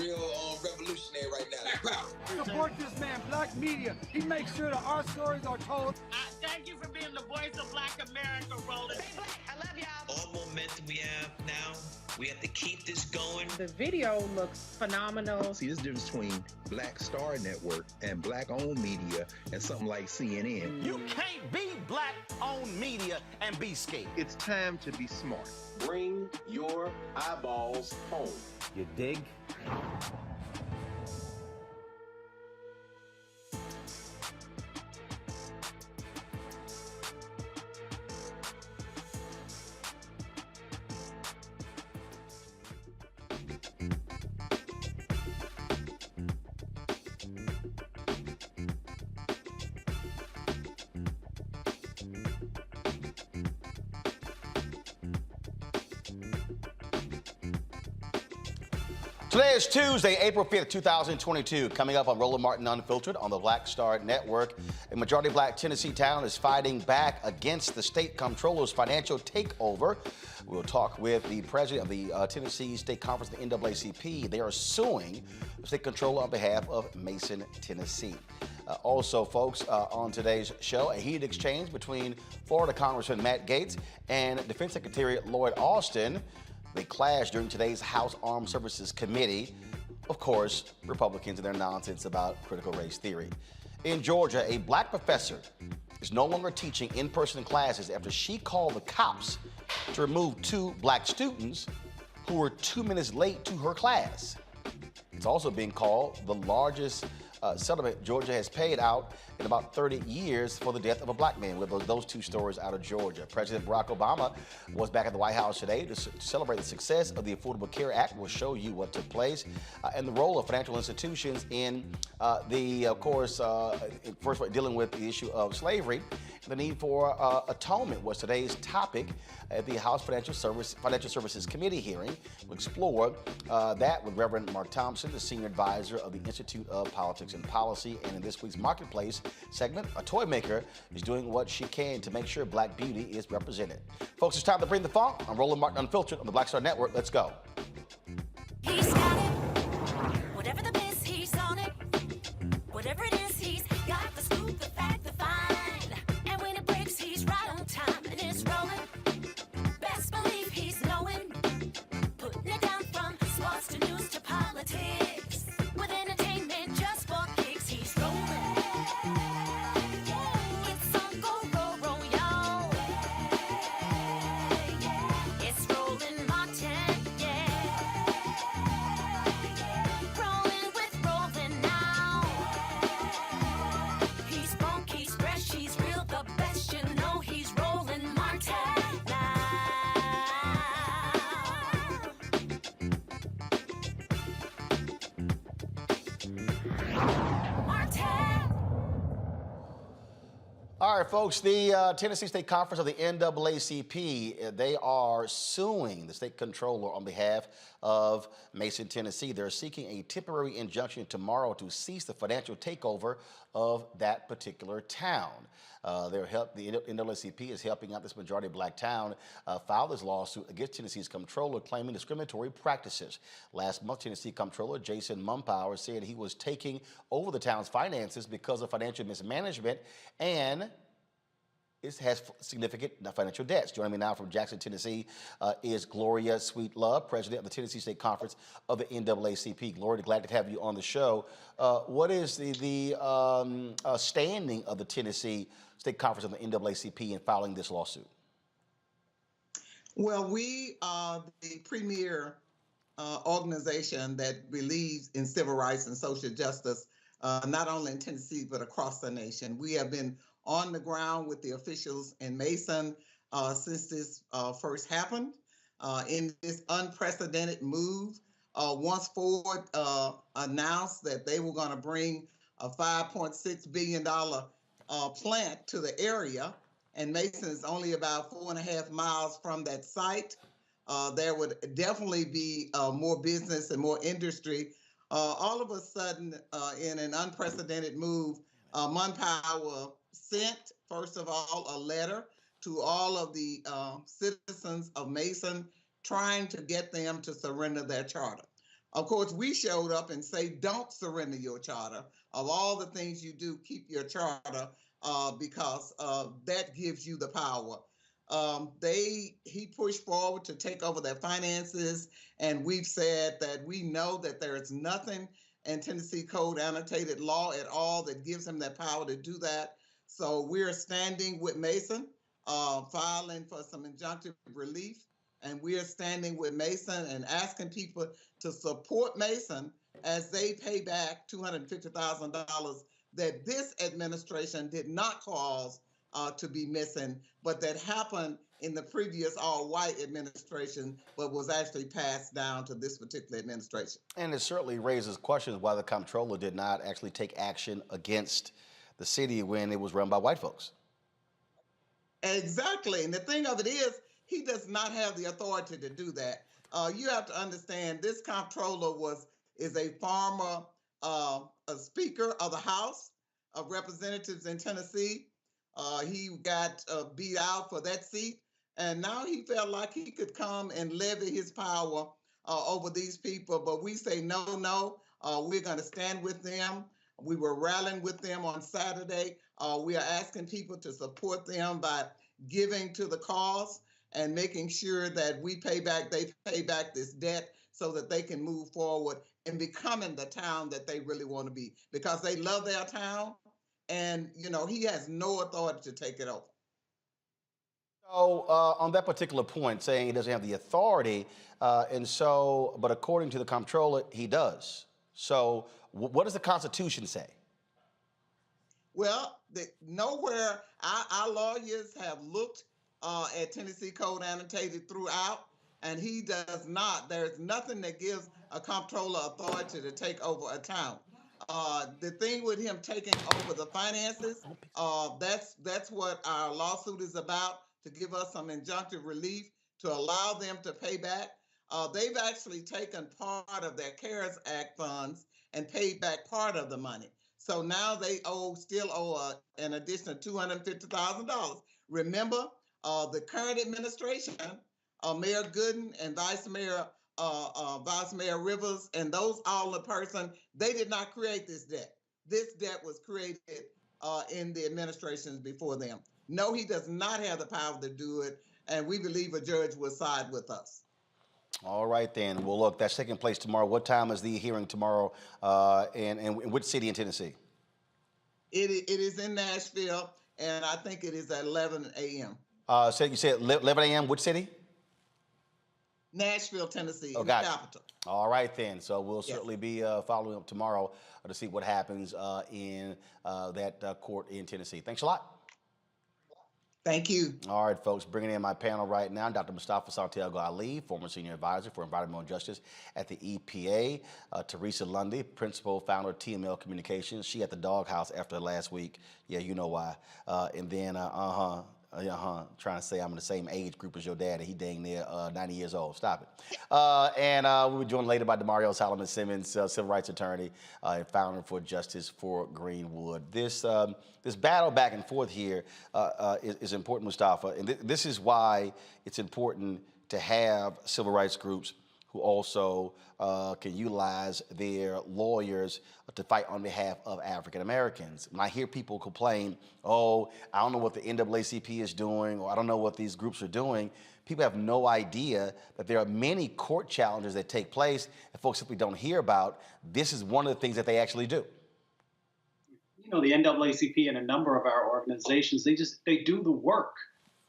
real revolutionary right now. Support this man, Black Media. He makes sure that our stories are told. Thank you for being the voice of Black America, Roland. Stay black. I love y'all. All momentum we have now, we have to keep this going. The video looks phenomenal. See, there's a difference between Black Star Network and Black-owned media and something like CNN. You can't be Black-owned media and be scared. It's time to be smart. Bring your eyeballs home. You dig? Today is Tuesday, April 5th, 2022. Coming up on Roland Martin Unfiltered on the Black Star Network, a majority black Tennessee town is fighting back against the state comptroller's financial takeover. We'll talk with the president of the Tennessee State Conference, the NAACP. They are suing the state comptroller on behalf of Mason, Tennessee. Also, folks, on today's show, a heated exchange between Florida Congressman Matt Gaetz and Defense Secretary Lloyd. They clashed during today's House Armed Services Committee. Of course, Republicans and their nonsense about critical race theory. In Georgia, a black professor is no longer teaching in-person classes after she called the cops to remove 2 black students who were 2 minutes late to her class. It's also being called the largest settlement Georgia has paid out in about 30 years for the death of a black man, with those 2 stories out of Georgia. President Barack Obama was back at the White House today to celebrate the success of the Affordable Care Act. We'll show you what took place and the role of financial institutions in first dealing with the issue of slavery. The need for atonement was today's topic at the House Financial Services Committee hearing. We'll explore that with Reverend Mark Thompson, the senior advisor of the Institute of Politics and Policy. And in this week's Marketplace segment, a toy maker is doing what she can to make sure black beauty is represented. Folks, it's time to bring the funk. I'm Roland Martin Unfiltered on the Black Star Network. Let's go. He's got it. Whatever the biz, he's on it. Whatever it is, he's got the scoop, the fact, the find. And when it breaks, he's right on time and it's rolling. Best believe he's knowing. Putting it down from sports to news to politics. With entertainment just for kicks, he's rolling. It's on go, y'all. It's Roland Martin, yeah. Rolling with Roland now. He's funky, he's fresh, he's real, the best, you know he's Roland Martin now. All right, folks, the Tennessee State Conference of the NAACP, they are suing the state comptroller on behalf of Mason, Tennessee. They're seeking a temporary injunction tomorrow to cease the financial takeover of that particular town. The NAACP is helping out this majority black town file this lawsuit against Tennessee's comptroller claiming discriminatory practices. Last month, Tennessee comptroller Jason Mumpower said he was taking over the town's finances because of financial mismanagement and it has significant financial debts. Joining me now from Jackson, Tennessee is Gloria Sweetlove, president of the Tennessee State Conference of the NAACP. Gloria, glad to have you on the show. What is the standing of the Tennessee State Conference of the NAACP in filing this lawsuit? Well, we are the premier organization that believes in civil rights and social justice, not only in Tennessee, but across the nation. We have been on the ground with the officials in Mason since this first happened. In this unprecedented move, once Ford announced that they were going to bring a $5.6 billion plant to the area, and Mason is only about 4.5 miles from that site, there would definitely be more business and more industry. All of a sudden, in an unprecedented move, Mumpower sent, first of all, a letter to all of the citizens of Mason trying to get them to surrender their charter. Of course, we showed up and say, don't surrender your charter. Of all the things you do, keep your charter because that gives you the power. He pushed forward to take over their finances, and we've said that we know that there is nothing in Tennessee Code annotated law at all that gives him that power to do that. So we're standing with Mason, filing for some injunctive relief, and we are standing with Mason and asking people to support Mason as they pay back $250,000 that this administration did not cause to be missing, but that happened in the previous all-white administration, but was actually passed down to this particular administration. And it certainly raises questions why the comptroller did not actually take action against the city when it was run by white folks. Exactly. And the thing of it is, he does not have the authority to do that. You have to understand this comptroller is a former a Speaker of the House of Representatives in Tennessee. He got beat out for that seat, and now he felt like he could come and levy his power over these people. But we say no, no. We're going to stand with them. We were rallying with them on Saturday. We are asking people to support them by giving to the cause and making sure that they pay back this debt so that they can move forward and becoming the town that they really want to be, because they love their town, and he has no authority to take it over. So on that particular point, saying he doesn't have the authority, but according to the comptroller, he does. So what does the Constitution say? Well, nowhere our lawyers have looked at Tennessee Code annotated throughout, and he does not. There's nothing that gives a comptroller authority to take over a town. The thing with him taking over the finances, that's what our lawsuit is about, to give us some injunctive relief to allow them to pay back. They've actually taken part of their CARES Act funds and paid back part of the money. So now they still owe an additional $250,000. Remember, the current administration, Mayor Gooden and Vice Mayor Rivers, and those all the person, they did not create this debt. This debt was created in the administrations before them. No, he does not have the power to do it, and we believe a judge will side with us. All right, then. Well, look, that's taking place tomorrow. What time is the hearing tomorrow, and in which city in Tennessee? It is in Nashville, and I think it is at 11 a.m. So you said 11 a.m. Which city? Nashville, Tennessee, the capital. All right, then. So we'll certainly be following up tomorrow to see what happens in that court in Tennessee. Thanks a lot. Thank you. All right, folks, bringing in my panel right now, Dr. Mustafa Santiago Ali, former senior advisor for environmental justice at the EPA, Teresa Lundy, principal founder of TML Communications. She at the doghouse after last week. Yeah, you know why. And then, trying to say I'm in the same age group as your dad, and he dang near 90 years old. Stop it. And we'll be joined later by Demario Solomon Simmons, civil rights attorney and founder for Justice for Greenwood. This battle back and forth here is important, Mustafa, and this is why it's important to have civil rights groups who also can utilize their lawyers to fight on behalf of African Americans. When I hear people complain, oh, I don't know what the NAACP is doing, or I don't know what these groups are doing, people have no idea that there are many court challenges that take place that folks simply don't hear about. This is one of the things that they actually do. The NAACP and a number of our organizations, they do the work.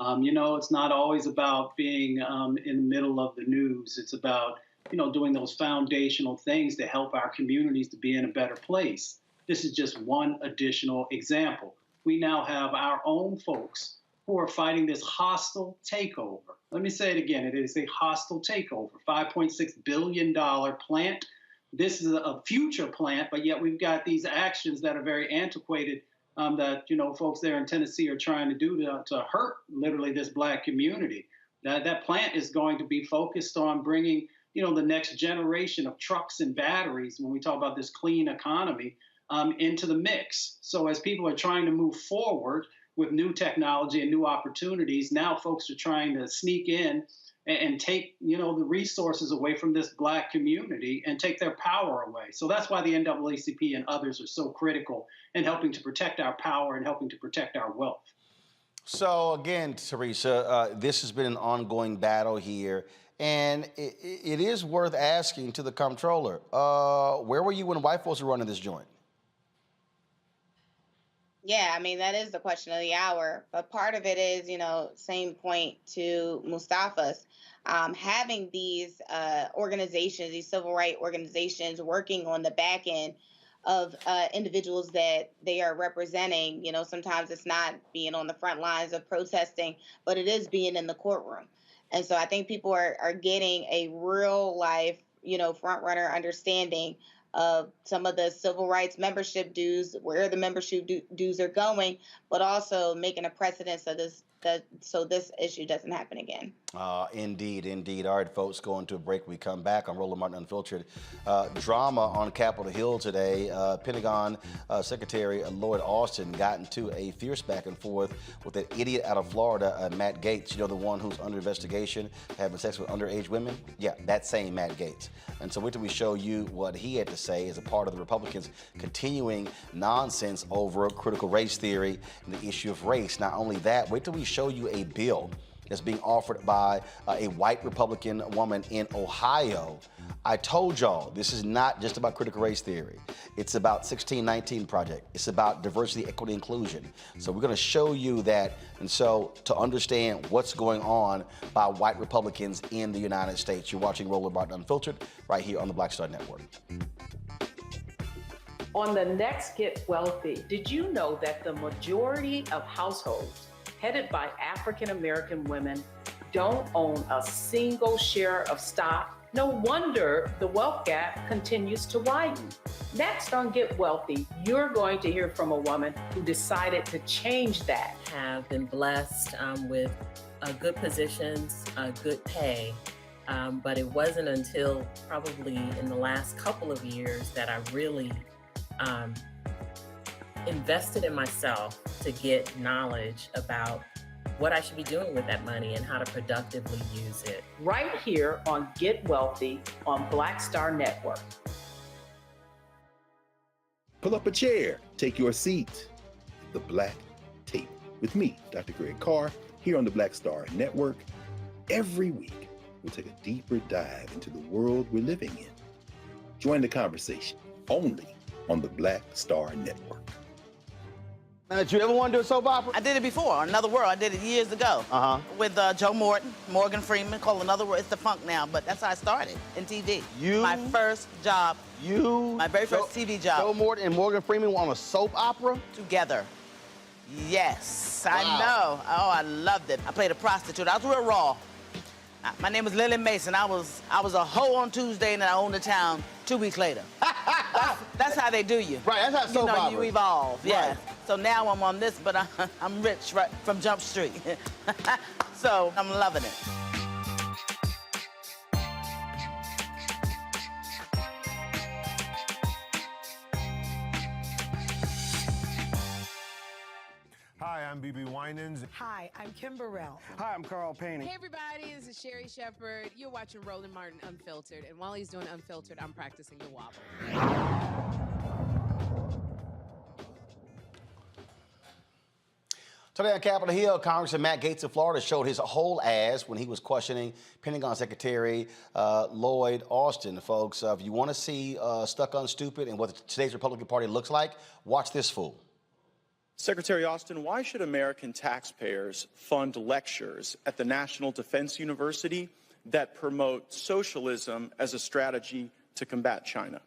It's not always about being in the middle of the news. It's about, doing those foundational things to help our communities to be in a better place. This is just one additional example. We now have our own folks who are fighting this hostile takeover. Let me say it again. It is a hostile takeover, $5.6 billion plant. This is a future plant, but yet we've got these actions that are very antiquated that, folks there in Tennessee are trying to do to hurt literally this Black community. That plant is going to be focused on bringing, the next generation of trucks and batteries, when we talk about this clean economy, into the mix. So as people are trying to move forward with new technology and new opportunities, now folks are trying to sneak in and take, the resources away from this Black community and take their power away. So that's why the NAACP and others are so critical in helping to protect our power and helping to protect our wealth. So again, Teresa, this has been an ongoing battle here, and it is worth asking to the comptroller, where were you when white folks were running this joint? Yeah, I mean, that is the question of the hour. But part of it is, same point to Mustafa's, having these organizations, these civil rights organizations working on the back end of individuals that they are representing. Sometimes it's not being on the front lines of protesting, but it is being in the courtroom. And so I think people are getting a real life, front runner understanding of some of the civil rights membership dues, where the membership dues are going, but also making a precedent so this issue doesn't happen again. Indeed, indeed. All right, folks, going to a break. We come back on Roland Martin Unfiltered. Drama on Capitol Hill today. Pentagon Secretary Lloyd Austin got into a fierce back and forth with that idiot out of Florida, Matt Gaetz. You know, the one who's under investigation, having sex with underage women? Yeah, that same Matt Gaetz. And so wait till we show you what he had to say as a part of the Republicans' continuing nonsense over critical race theory and the issue of race. Not only that, wait till we show you a bill that's being offered by a white Republican woman in Ohio. I told y'all, this is not just about critical race theory. It's about 1619 Project. It's about diversity, equity, inclusion. So we're gonna show you that, and so to understand what's going on by white Republicans in the United States. You're watching Roland Martin Unfiltered right here on the Black Star Network. On the next Get Wealthy, did you know that the majority of households headed by African American women don't own a single share of stock? No wonder the wealth gap continues to widen. Next on Get Wealthy, you're going to hear from a woman who decided to change that. Have been blessed with good positions, good pay, but it wasn't until probably in the last couple of years that I really invested in myself to get knowledge about what I should be doing with that money and how to productively use it. Right here on Get Wealthy on Black Star Network. Pull up a chair, take your seat. The Black Tape with me, Dr. Greg Carr, here on the Black Star Network. Every week, we'll take a deeper dive into the world we're living in. Join the conversation only on the Black Star Network. Did you ever want to do a soap opera? I did it before, Another World. I did it years ago. With Joe Morgan Freeman, called Another World. It's the funk now, but that's how I started in TV. My first job. My very first TV job. Joe Morton and Morgan Freeman were on a soap opera? Together. Yes, Wow. I know. Oh, I loved it. I played a prostitute. I was real raw. My name was Lily Mason. I was a hoe on Tuesday, and then I owned the town 2 weeks later. That's how they do you. Right, that's how soap You know, operas. you evolve. Yeah. Right. So now I'm on this, but I'm rich right from Jump Street. So I'm loving it. Hi, I'm BB Winans. Hi, I'm Kim Burrell. Hi, I'm Carl Payne. Hey everybody, this is Sherry Shepherd. You're watching Roland Martin Unfiltered, and while he's doing Unfiltered, I'm practicing the wobble. Today on Capitol Hill, Congressman Matt Gaetz of Florida showed his whole ass when he was questioning Pentagon Secretary Lloyd Austin. Folks, if you want to see Stuck on Stupid and what today's Republican Party looks like, watch this fool. Secretary Austin, why should American taxpayers fund lectures at the National Defense University that promote socialism as a strategy to combat China?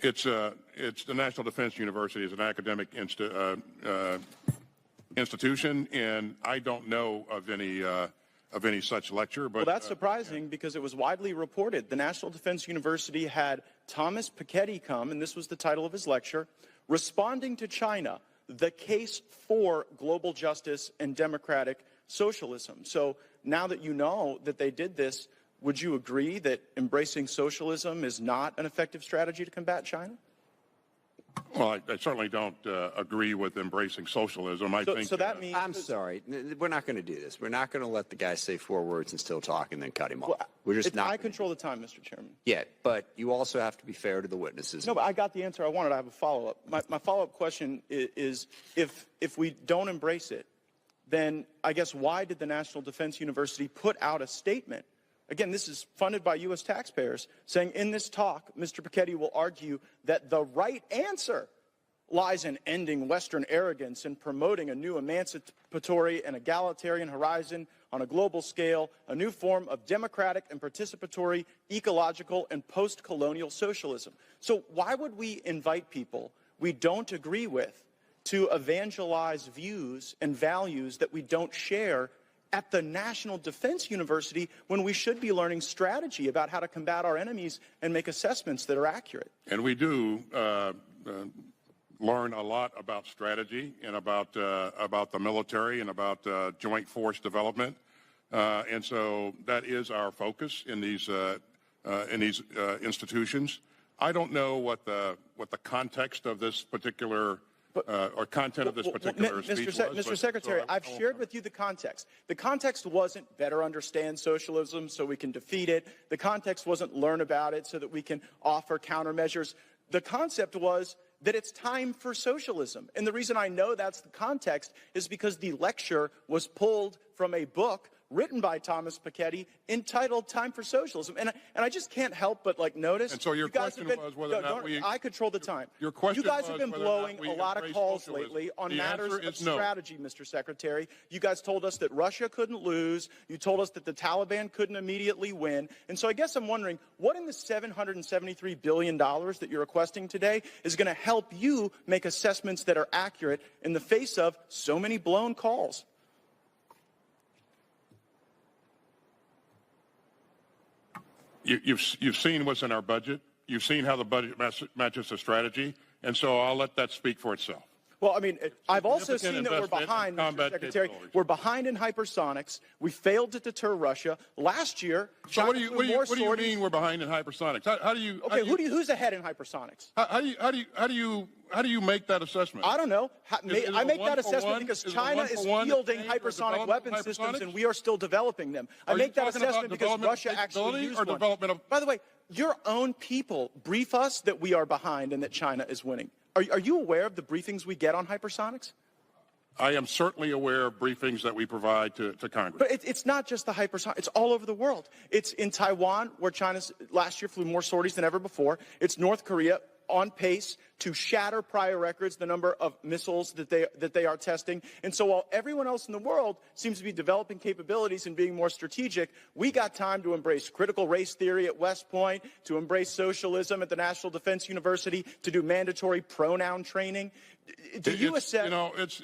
It's the National Defense University is an academic institution, and I don't know of any such lecture. But well, that's surprising because it was widely reported. The National Defense University had Thomas Piketty come, and this was the title of his lecture, Responding to China, the Case for Global Justice and Democratic Socialism. So now that you know that they did this, would you agree that embracing socialism is not an effective strategy to combat China? Well, I certainly don't agree with embracing socialism. I think so that means I'm sorry. We're not going to do this. We're not going to let the guy say 4 words and still talk and then cut him off. We're just not. I control the time, Mr. Chairman. Yeah, but you also have to be fair to the witnesses. No, but I got the answer I wanted. I have a follow-up. My follow-up question is if we don't embrace it, then I guess why did the National Defense University put out a statement? Again, this is funded by U.S. taxpayers, saying in this talk, Mr. Piketty will argue that the right answer lies in ending Western arrogance and promoting a new emancipatory and egalitarian horizon on a global scale, a new form of democratic and participatory, ecological, and post-colonial socialism. So why would we invite people we don't agree with to evangelize views and values that we don't share at the National Defense University when we should be learning strategy about how to combat our enemies and make assessments that are accurate? And we do learn a lot about strategy and about the military and about joint force development, and so that is our focus in these institutions. I don't know what the context of this particular or content of this particular speech was. Mr. Secretary, I've shared with you the context. The context wasn't better understand socialism so we can defeat it. The context wasn't learn about it so that we can offer countermeasures. The concept was that it's time for socialism. And the reason I know that's the context is because the lecture was pulled from a book written by Thomas Piketty entitled Time for Socialism. And I just can't help but notice. And so your question was whether or not I control the time. Your question You guys have been was whether or not blowing we a lot of embrace calls socialism. lately on The matters answer of is no. strategy, Mr. Secretary. You guys told us that Russia couldn't lose. You told us that the Taliban couldn't immediately win. And so I guess I'm wondering, what in the $773 billion that you're requesting today is going to help you make assessments that are accurate in the face of so many blown calls? You've seen what's in our budget. You've seen how the budget matches the strategy, and so I'll let that speak for itself. Well, I mean, I've also seen that we're behind, Mr. Secretary. We're behind in hypersonics. We failed to deter Russia. Last year, So what do you mean we're behind in hypersonics? How do you? Okay, who's ahead in hypersonics? How do you make that assessment? I don't know. I make that assessment because Is it China one is for one fielding aim for hypersonic development weapon of systems, hypersonics? and we are still developing them. I Are make you that talking about assessment because development Russia actually capability used or one. development of? By the way, your own people brief us that we are behind and that China is winning. Are you aware of the briefings we get on hypersonics? I am certainly aware of briefings that we provide to Congress. But it's not just the hypersonic. It's all over the world. It's in Taiwan, where China last year flew more sorties than ever before. It's North Korea, on pace to shatter prior records, the number of missiles that they are testing. And so while everyone else in the world seems to be developing capabilities and being more strategic, we got time to embrace critical race theory at West Point, to embrace socialism at the National Defense University, to do mandatory pronoun training. Do you assess?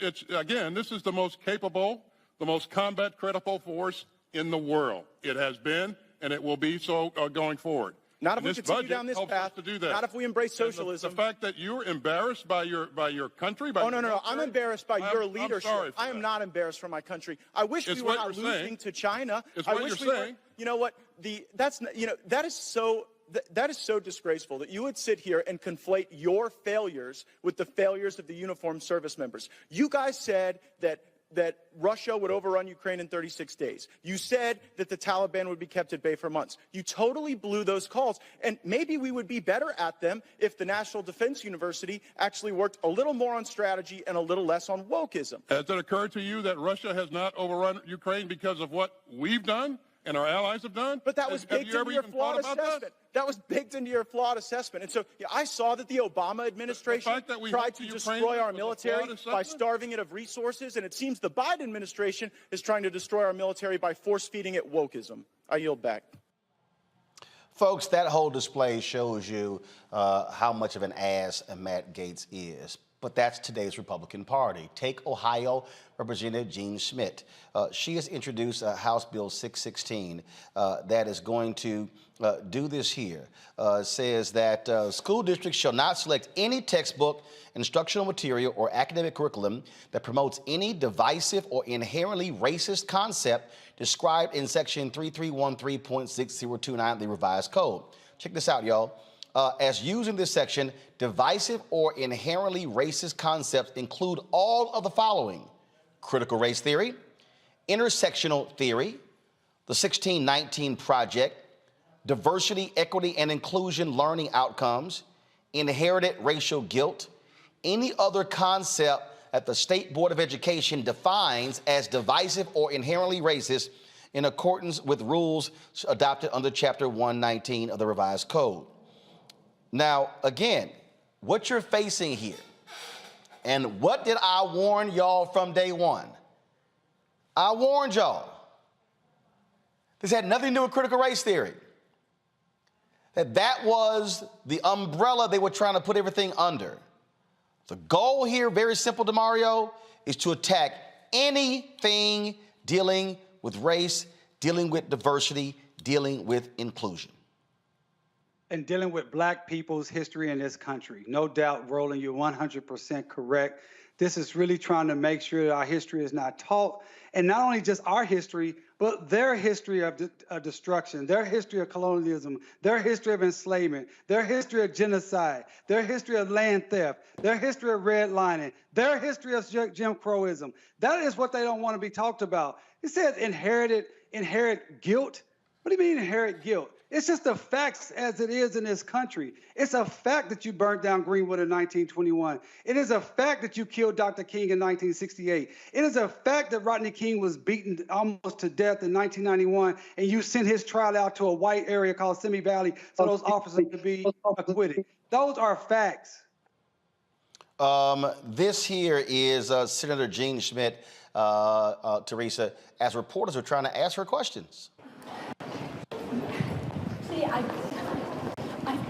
It's again, this is the most capable, the most combat critical force in the world. It has been, and it will be so going forward. Not if And we this continue budget down this helps path. us to do that. Not if we embrace socialism. The fact that you're embarrassed by your country. By Oh, no. I'm embarrassed by your leadership. I'm sorry for I am that. not embarrassed for my country. I wish It's we were what not you're losing saying. to China. It's I what wish you're we were. saying. You know what? That is so disgraceful that you would sit here and conflate your failures with the failures of the uniformed service members. You guys said that Russia would overrun Ukraine in 36 days. You said that the Taliban would be kept at bay for months. You totally blew those calls. And maybe we would be better at them if the National Defense University actually worked a little more on strategy and a little less on wokeism. Has it occurred to you that Russia has not overrun Ukraine because of what we've done and our allies have done? But that was baked into your flawed assessment. That was baked into your flawed assessment. And so I saw that the Obama administration tried to destroy our military by starving it of resources, and it seems the Biden administration is trying to destroy our military by force-feeding it wokeism. I yield back. Folks, that whole display shows you how much of an ass Matt Gaetz is. But that's today's Republican Party. Take Ohio Representative Jean Schmidt. She has introduced House Bill 616 that is going to do this here. Says that school districts shall not select any textbook, instructional material, or academic curriculum that promotes any divisive or inherently racist concept described in Section 3313.6029 of the Revised Code. Check this out, y'all. As used in this section, divisive or inherently racist concepts include all of the following: critical race theory, intersectional theory, the 1619 Project, diversity, equity, and inclusion learning outcomes, inherited racial guilt, any other concept that the State Board of Education defines as divisive or inherently racist in accordance with rules adopted under Chapter 119 of the Revised Code. Now, again, what you're facing here, and what did I warn y'all from day one? I warned y'all. This had nothing to do with critical race theory. That was the umbrella they were trying to put everything under. The goal here, very simple, DeMario, is to attack anything dealing with race, dealing with diversity, dealing with inclusion. in dealing with Black people's history in this country. No doubt, Roland, you're 100% correct. This is really trying to make sure that our history is not taught, and not only just our history, but their history of destruction, their history of colonialism, their history of enslavement, their history of genocide, their history of land theft, their history of redlining, their history of Jim Crowism. That is what they don't want to be talked about. It says inherit guilt. What do you mean inherit guilt? It's just the facts as it is in this country. It's a fact that you burnt down Greenwood in 1921. It is a fact that you killed Dr. King in 1968. It is a fact that Rodney King was beaten almost to death in 1991, and you sent his trial out to a white area called Simi Valley so those officers could be acquitted. Those are facts. This here is Senator Jean Schmidt, Teresa, as reporters are trying to ask her questions. See, I've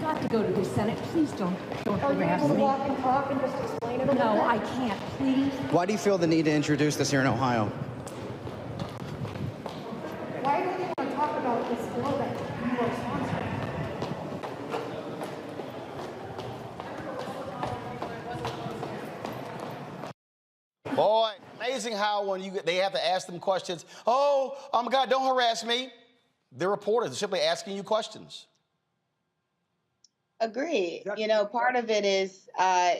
got to go to the Senate. Please don't harass me. Walk and talk and just explain it. No, I can't. Please. Why do you feel the need to introduce this here in Ohio? Why don't you want to talk about this bill that you are sponsoring? Boy, amazing how when they have to ask them questions. Oh my God, don't harass me. They're reporters, simply asking you questions. Agreed. You know, part of it is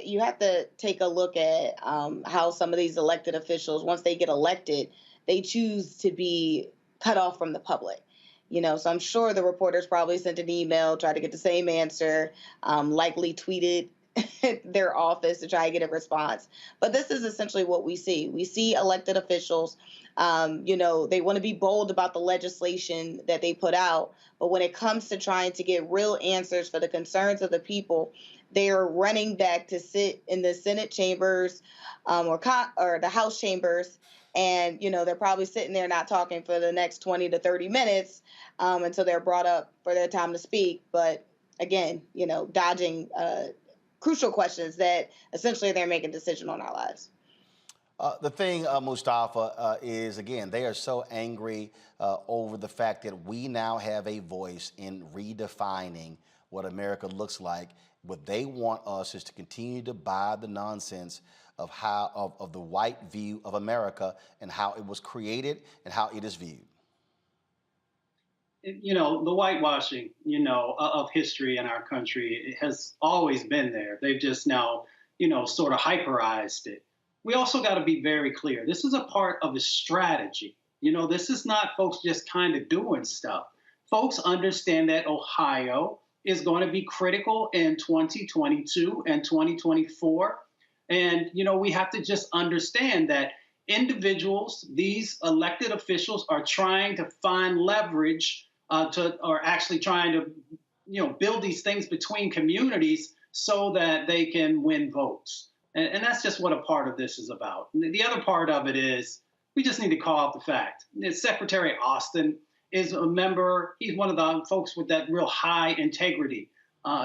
you have to take a look at how some of these elected officials, once they get elected, they choose to be cut off from the public. You know, so I'm sure the reporters probably sent an email, tried to get the same answer, likely tweeted their office to try to get a response. But this is essentially what we see. We see elected officials, you know, they want to be bold about the legislation that they put out. But when it comes to trying to get real answers for the concerns of the people, they are running back to sit in the Senate chambers or the House chambers. And, you know, they're probably sitting there not talking for the next 20 to 30 minutes until they're brought up for their time to speak. But again, you know, dodging crucial questions that essentially they're making a decision on our lives. The thing, Mustafa, is, again, they are so angry over the fact that we now have a voice in redefining what America looks like. What they want us is to continue to buy the nonsense of of the white view of America and how it was created and how it is viewed. You know, the whitewashing, you know, of history in our country has always been there. They've just now, you know, sort of hyperized it. We also got to be very clear. This is a part of a strategy. You know, this is not folks just kind of doing stuff. Folks understand that Ohio is going to be critical in 2022 and 2024. And, you know, we have to just understand that individuals, these elected officials, are trying to find leverage or actually trying to, you know, build these things between communities so that they can win votes. And that's just what a part of this is about. The other part of it is we just need to call out the fact that Secretary Austin is a member. He's one of the folks with that real high integrity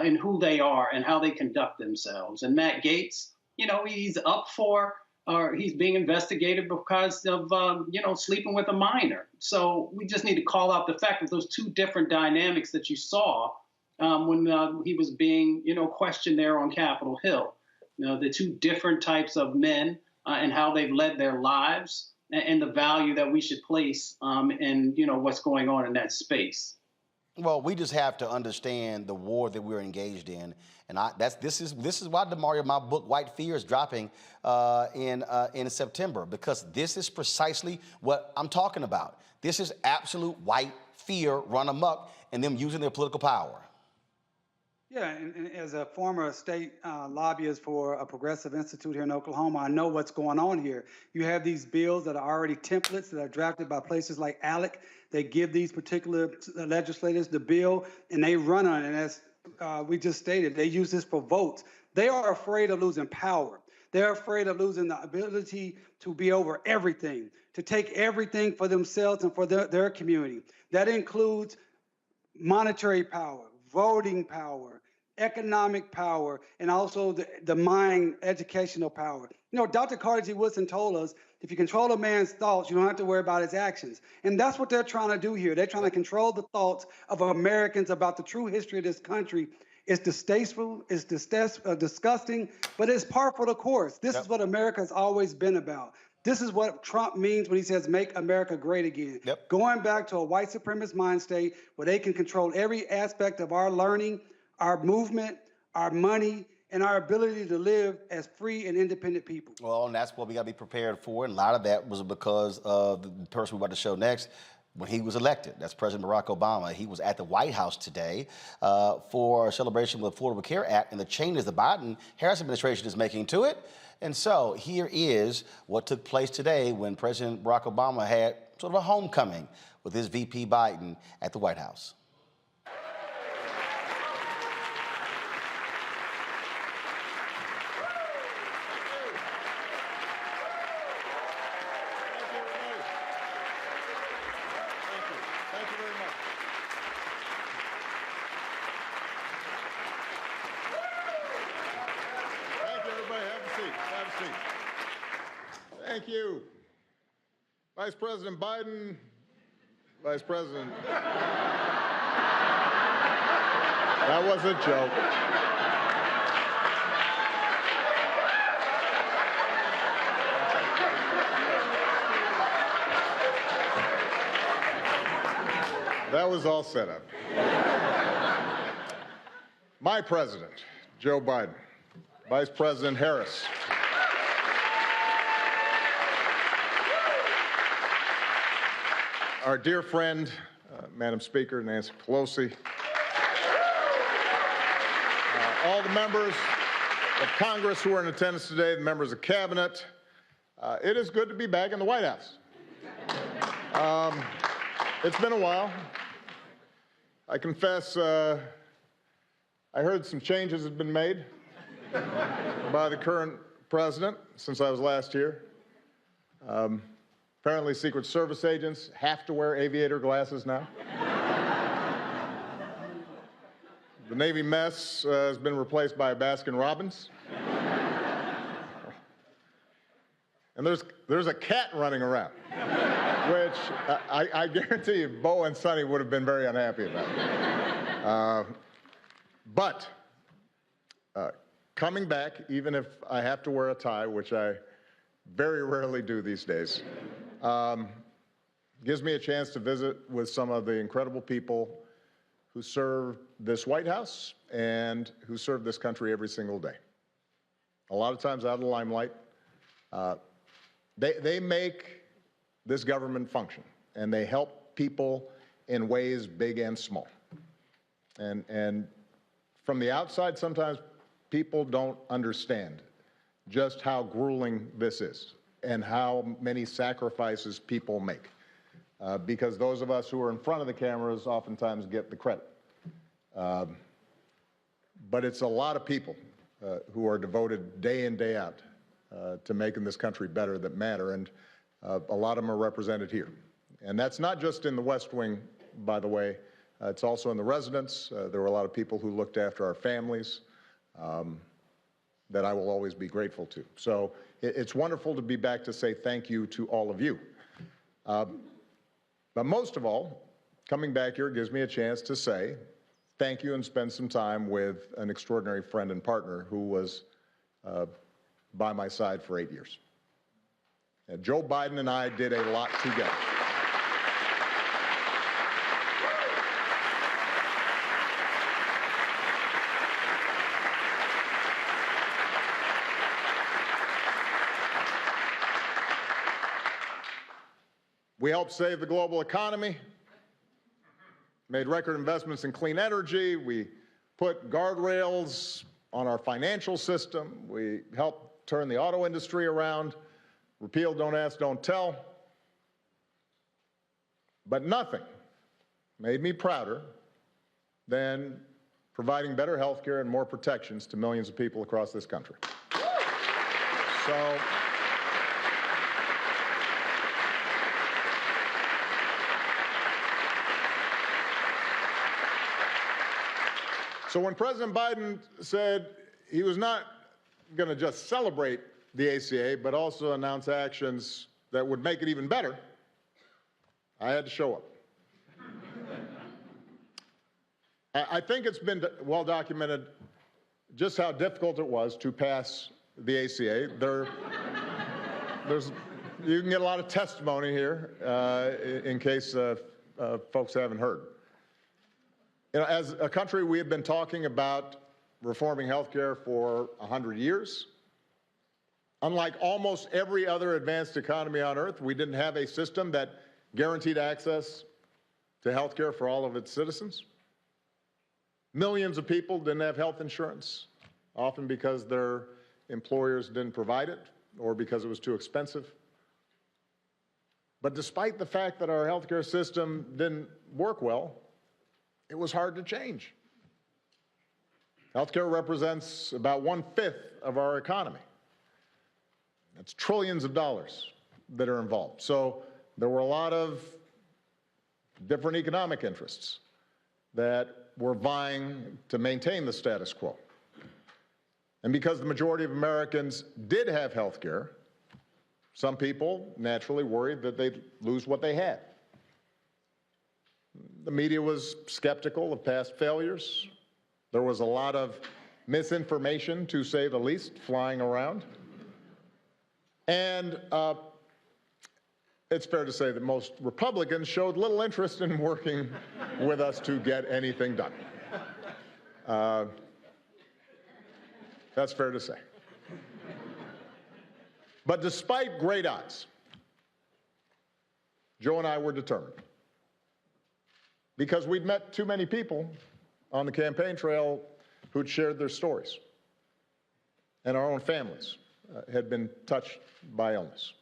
in who they are and how they conduct themselves. And Matt Gaetz, you know, he's up for, or he's being investigated because of, you know, sleeping with a minor. So we just need to call out the fact that those two different dynamics that you saw when he was being, you know, questioned there on Capitol Hill. You know, the two different types of men and how they've led their lives and the value that we should place in, you know, what's going on in that space. Well, we just have to understand the war that we're engaged in, and this is why, DeMario, my book White Fear is dropping in September, because this is precisely what I'm talking about. This is absolute white fear run amok, and them using their political power. Yeah, and as a former state lobbyist for a progressive institute here in Oklahoma, I know what's going on here. You have these bills that are already templates that are drafted by places like ALEC. They give these particular legislators the bill, and they run on it. And as we just stated, they use this for votes. They are afraid of losing power. They're afraid of losing the ability to be over everything, to take everything for themselves and for their community. That includes monetary power, voting power, economic power, and also the mind educational power. You know, Dr. Carter G. Woodson told us, if you control a man's thoughts, you don't have to worry about his actions. And that's what they're trying to do here. They're trying to control the thoughts of Americans about the true history of this country. It's distasteful, it's disgusting, but it's par for the course. This is what America has always been about. This is what Trump means when he says, make America great again. Going back to a white supremacist mind state where they can control every aspect of our learning, our movement, our money, and our ability to live as free and independent people. Well, and that's what we got to be prepared for. And a lot of that was because of the person we're about to show next. When he was elected, that's President Barack Obama. He was at the White House today for a celebration of the Affordable Care Act and the changes the Biden-Harris administration is making to it. And so here is what took place today when President Barack Obama had sort of a homecoming with his VP Biden at the White House. Thank you. Vice President Biden, Vice President. That was a joke. That was all set up. My president, Joe Biden, Vice President Harris. Our dear friend, Madam Speaker, Nancy Pelosi, all the members of Congress who are in attendance today, the members of Cabinet, it is good to be back in the White House. It's been a while. I confess, I heard some changes have been made by the current president since I was last here. Apparently, Secret Service agents have to wear aviator glasses now. The Navy mess has been replaced by a Baskin-Robbins. And there's a cat running around, which I guarantee you Bo and Sonny would have been very unhappy about. But coming back, even if I have to wear a tie, which I very rarely do these days, gives me a chance to visit with some of the incredible people who serve this White House and who serve this country every single day. A lot of times out of the limelight. They make this government function, and they help people in ways big and small. And from the outside, sometimes people don't understand just how grueling this is and how many sacrifices people make. Because those of us who are in front of the cameras oftentimes get the credit. But it's a lot of people who are devoted day in, day out to making this country better that matter, and a lot of them are represented here. And that's not just in the West Wing, by the way. It's also in the residence. There were a lot of people who looked after our families that I will always be grateful to. So it's wonderful to be back to say thank you to all of you. But most of all, coming back here gives me a chance to say thank you and spend some time with an extraordinary friend and partner who was by my side for 8 years. And Joe Biden and I did a lot together. We helped save the global economy, made record investments in clean energy. We put guardrails on our financial system. We helped turn the auto industry around, repealed Don't Ask, Don't Tell. But nothing made me prouder than providing better health care and more protections to millions of people across this country. So when President Biden said he was not going to just celebrate the ACA, but also announce actions that would make it even better, I had to show up. I think it's been well documented just how difficult it was to pass the ACA. You can get a lot of testimony here in case folks haven't heard. You know, as a country, we have been talking about reforming healthcare for 100 years. Unlike almost every other advanced economy on earth, we didn't have a system that guaranteed access to healthcare for all of its citizens. Millions of people didn't have health insurance, often because their employers didn't provide it or because it was too expensive. But despite the fact that our healthcare system didn't work well, it was hard to change. Healthcare represents about 1/5 of our economy. That's trillions of dollars that are involved. So there were a lot of different economic interests that were vying to maintain the status quo. And because the majority of Americans did have health care, some people naturally worried that they'd lose what they had. The media was skeptical of past failures. There was a lot of misinformation, to say the least, flying around. And it's fair to say that most Republicans showed little interest in working with us to get anything done. That's fair to say. But despite great odds, Joe and I were determined. Because we'd met too many people on the campaign trail who'd shared their stories. And our own families had been touched by illness.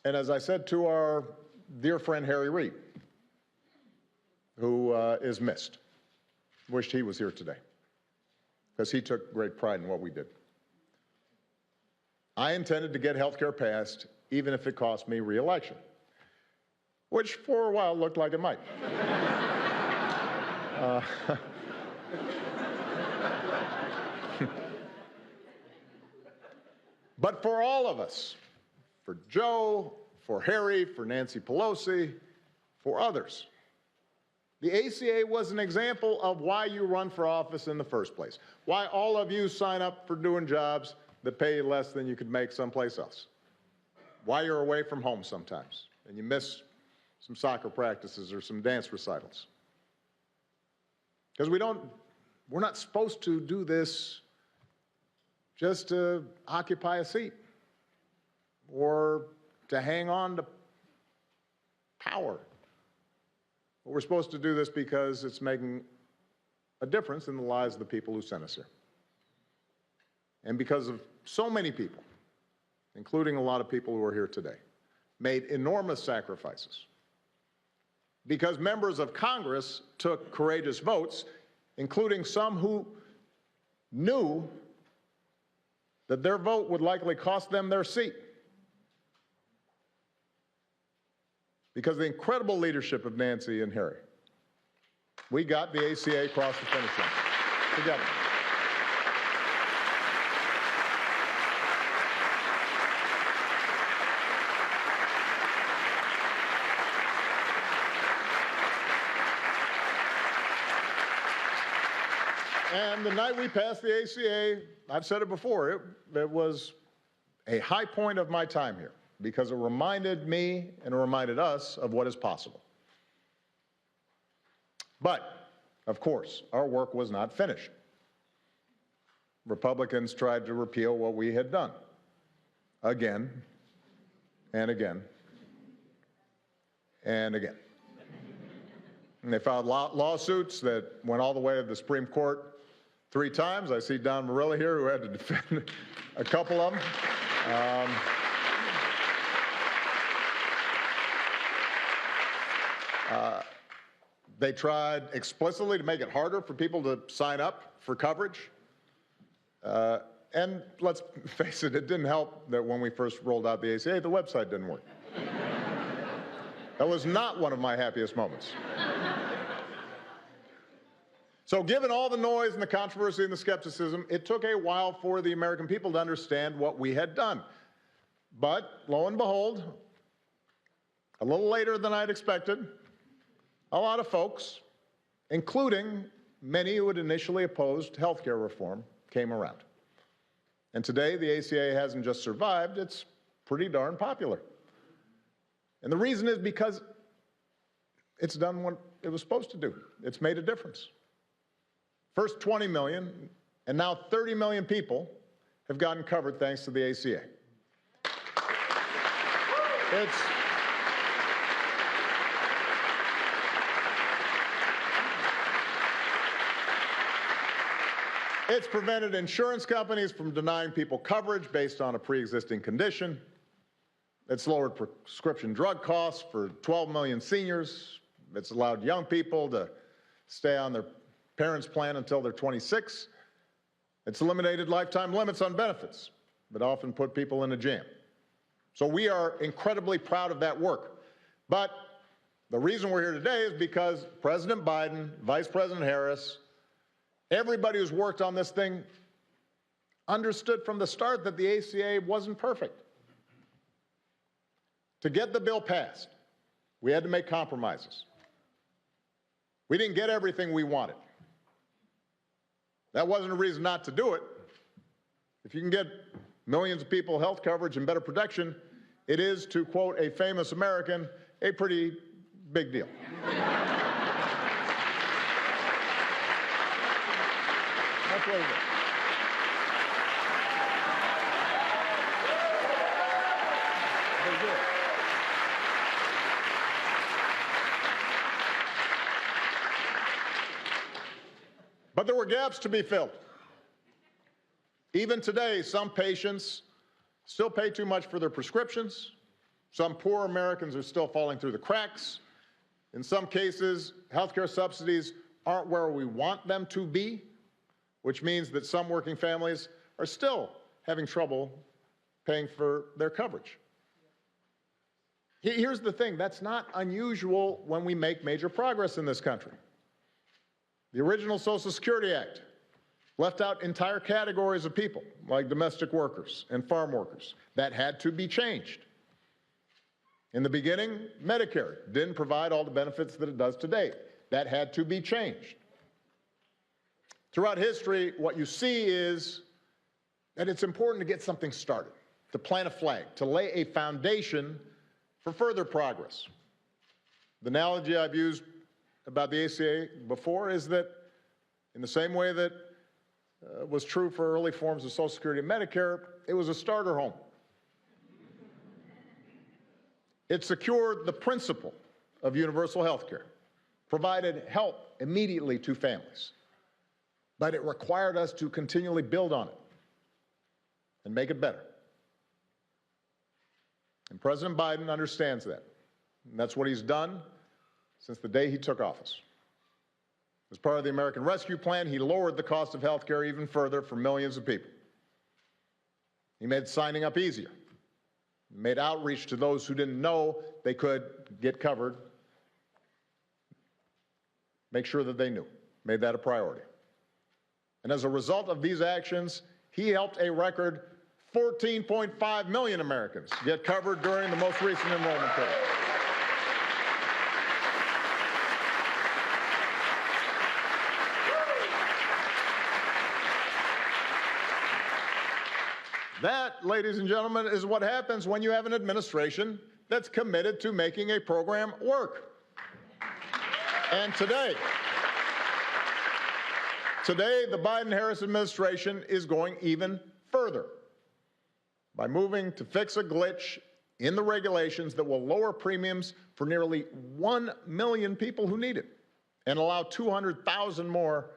And as I said to our dear friend Harry Reid, who is missed, wished he was here today, because he took great pride in what we did. I intended to get health care passed, even if it cost me re-election, which for a while looked like it might. But for all of us, for Joe, for Harry, for Nancy Pelosi, for others, the ACA was an example of why you run for office in the first place, why all of you sign up for doing jobs that pay you less than you could make someplace else, why you're away from home sometimes and you miss some soccer practices or some dance recitals. Because we're not supposed to do this just to occupy a seat or to hang on to power. But we're supposed to do this because it's making a difference in the lives of the people who sent us here. And because of so many people, including a lot of people who are here today, made enormous sacrifices. Because members of Congress took courageous votes, including some who knew that their vote would likely cost them their seat. Because of the incredible leadership of Nancy and Harry, we got the ACA across the finish line together. And the night we passed the ACA, I've said it before, it was a high point of my time here because it reminded me and it reminded us of what is possible. But, of course, our work was not finished. Republicans tried to repeal what we had done again and again and again. And they filed lawsuits that went all the way to the Supreme Court 3 times. I see Don Marilla here, who had to defend a couple of them. They tried explicitly to make it harder for people to sign up for coverage. And let's face it, it didn't help that when we first rolled out the ACA, the website didn't work. That was not one of my happiest moments. So given all the noise and the controversy and the skepticism, it took a while for the American people to understand what we had done. But lo and behold, a little later than I'd expected, a lot of folks, including many who had initially opposed health care reform, came around. And today, the ACA hasn't just survived, it's pretty darn popular. And the reason is because it's done what it was supposed to do. It's made a difference. First 20 million, and now 30 million people have gotten covered thanks to the ACA. It's prevented insurance companies from denying people coverage based on a pre-existing condition. It's lowered prescription drug costs for 12 million seniors. It's allowed young people to stay on their parents' plan until they're 26. It's eliminated lifetime limits on benefits that often put people in a jam. So we are incredibly proud of that work. But the reason we're here today is because President Biden, Vice President Harris, everybody who's worked on this thing understood from the start that the ACA wasn't perfect. To get the bill passed, we had to make compromises. We didn't get everything we wanted. That wasn't a reason not to do it. If you can get millions of people health coverage and better protection, it is, to quote a famous American, a pretty big deal. That's what it is. Big deal. But there were gaps to be filled. Even today, some patients still pay too much for their prescriptions. Some poor Americans are still falling through the cracks. In some cases, healthcare subsidies aren't where we want them to be, which means that some working families are still having trouble paying for their coverage. Here's the thing, that's not unusual when we make major progress in this country. The original Social Security Act left out entire categories of people, like domestic workers and farm workers. That had to be changed. In the beginning, Medicare didn't provide all the benefits that it does today. That had to be changed. Throughout history, what you see is that it's important to get something started, to plant a flag, to lay a foundation for further progress. The analogy I've used about the ACA before is that in the same way that was true for early forms of Social Security and Medicare, it was a starter home. It secured the principle of universal health care, provided help immediately to families, but it required us to continually build on it and make it better. And President Biden understands that, and that's what he's done since the day he took office. As part of the American Rescue Plan, he lowered the cost of health care even further for millions of people. He made signing up easier, made outreach to those who didn't know they could get covered, make sure that they knew, made that a priority. And as a result of these actions, he helped a record 14.5 million Americans get covered during the most recent enrollment period. That, ladies and gentlemen, is what happens when you have an administration that's committed to making a program work. And today, the Biden-Harris administration is going even further by moving to fix a glitch in the regulations that will lower premiums for nearly 1 million people who need it and allow 200,000 more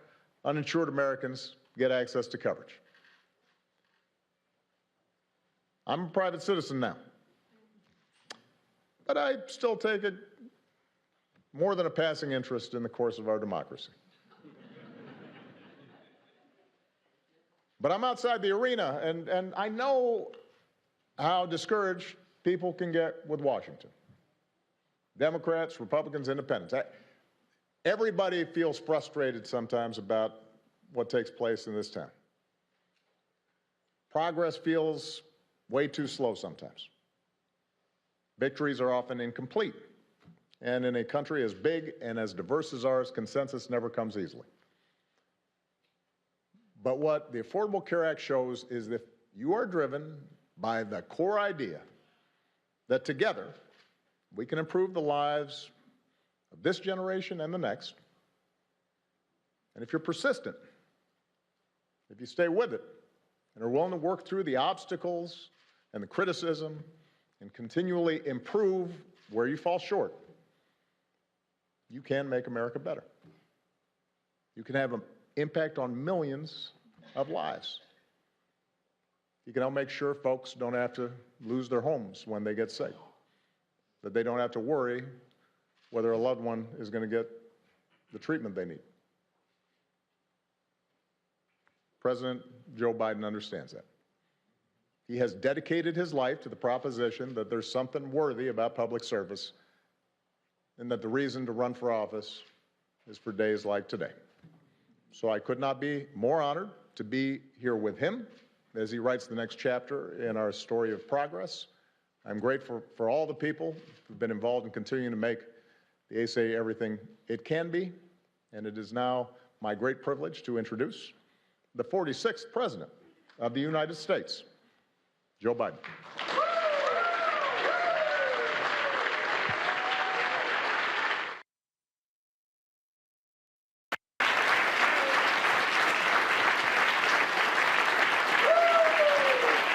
uninsured Americans to get access to coverage. I'm a private citizen now, but I still take more than a passing interest in the course of our democracy. But I'm outside the arena, and I know how discouraged people can get with Washington. Democrats, Republicans, Independents. Everybody feels frustrated sometimes about what takes place in this town. Progress feels way too slow sometimes. Victories are often incomplete. And in a country as big and as diverse as ours, consensus never comes easily. But what the Affordable Care Act shows is that you are driven by the core idea that together we can improve the lives of this generation and the next. And if you're persistent, if you stay with it, and are willing to work through the obstacles and the criticism and continually improve where you fall short, you can make America better. You can have an impact on millions of lives. You can help make sure folks don't have to lose their homes when they get sick, that they don't have to worry whether a loved one is going to get the treatment they need. President Joe Biden understands that. He has dedicated his life to the proposition that there's something worthy about public service and that the reason to run for office is for days like today. So I could not be more honored to be here with him as he writes the next chapter in our story of progress. I'm grateful for all the people who've been involved in continuing to make the ASA everything it can be, and it is now my great privilege to introduce the 46th President of the United States, Joe Biden.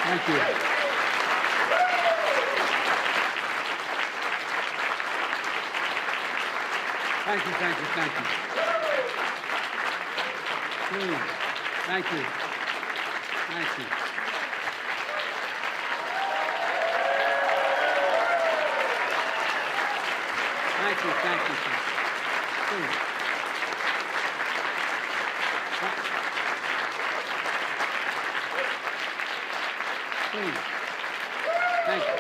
Thank you. Thank you, thank you, thank you. Please. Thank you. Thank you. Thank you, thank you, sir. Please. Please. Thank you.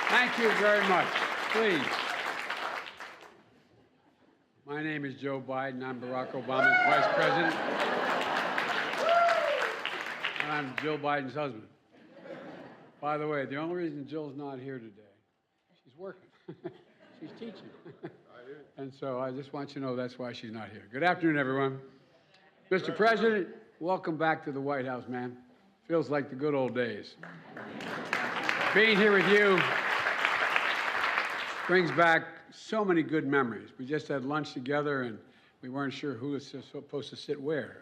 Thank you very much. Please. My name is Joe Biden. I'm Barack Obama's Vice President. And I'm Jill Biden's husband. By the way, the only reason Jill's not here today, she's working. She's teaching. And so I just want you to know that's why she's not here. Good afternoon, everyone. Mr. President, welcome back to the White House, man. Feels like the good old days. Being here with you brings back so many good memories. We just had lunch together, and we weren't sure who was supposed to sit where.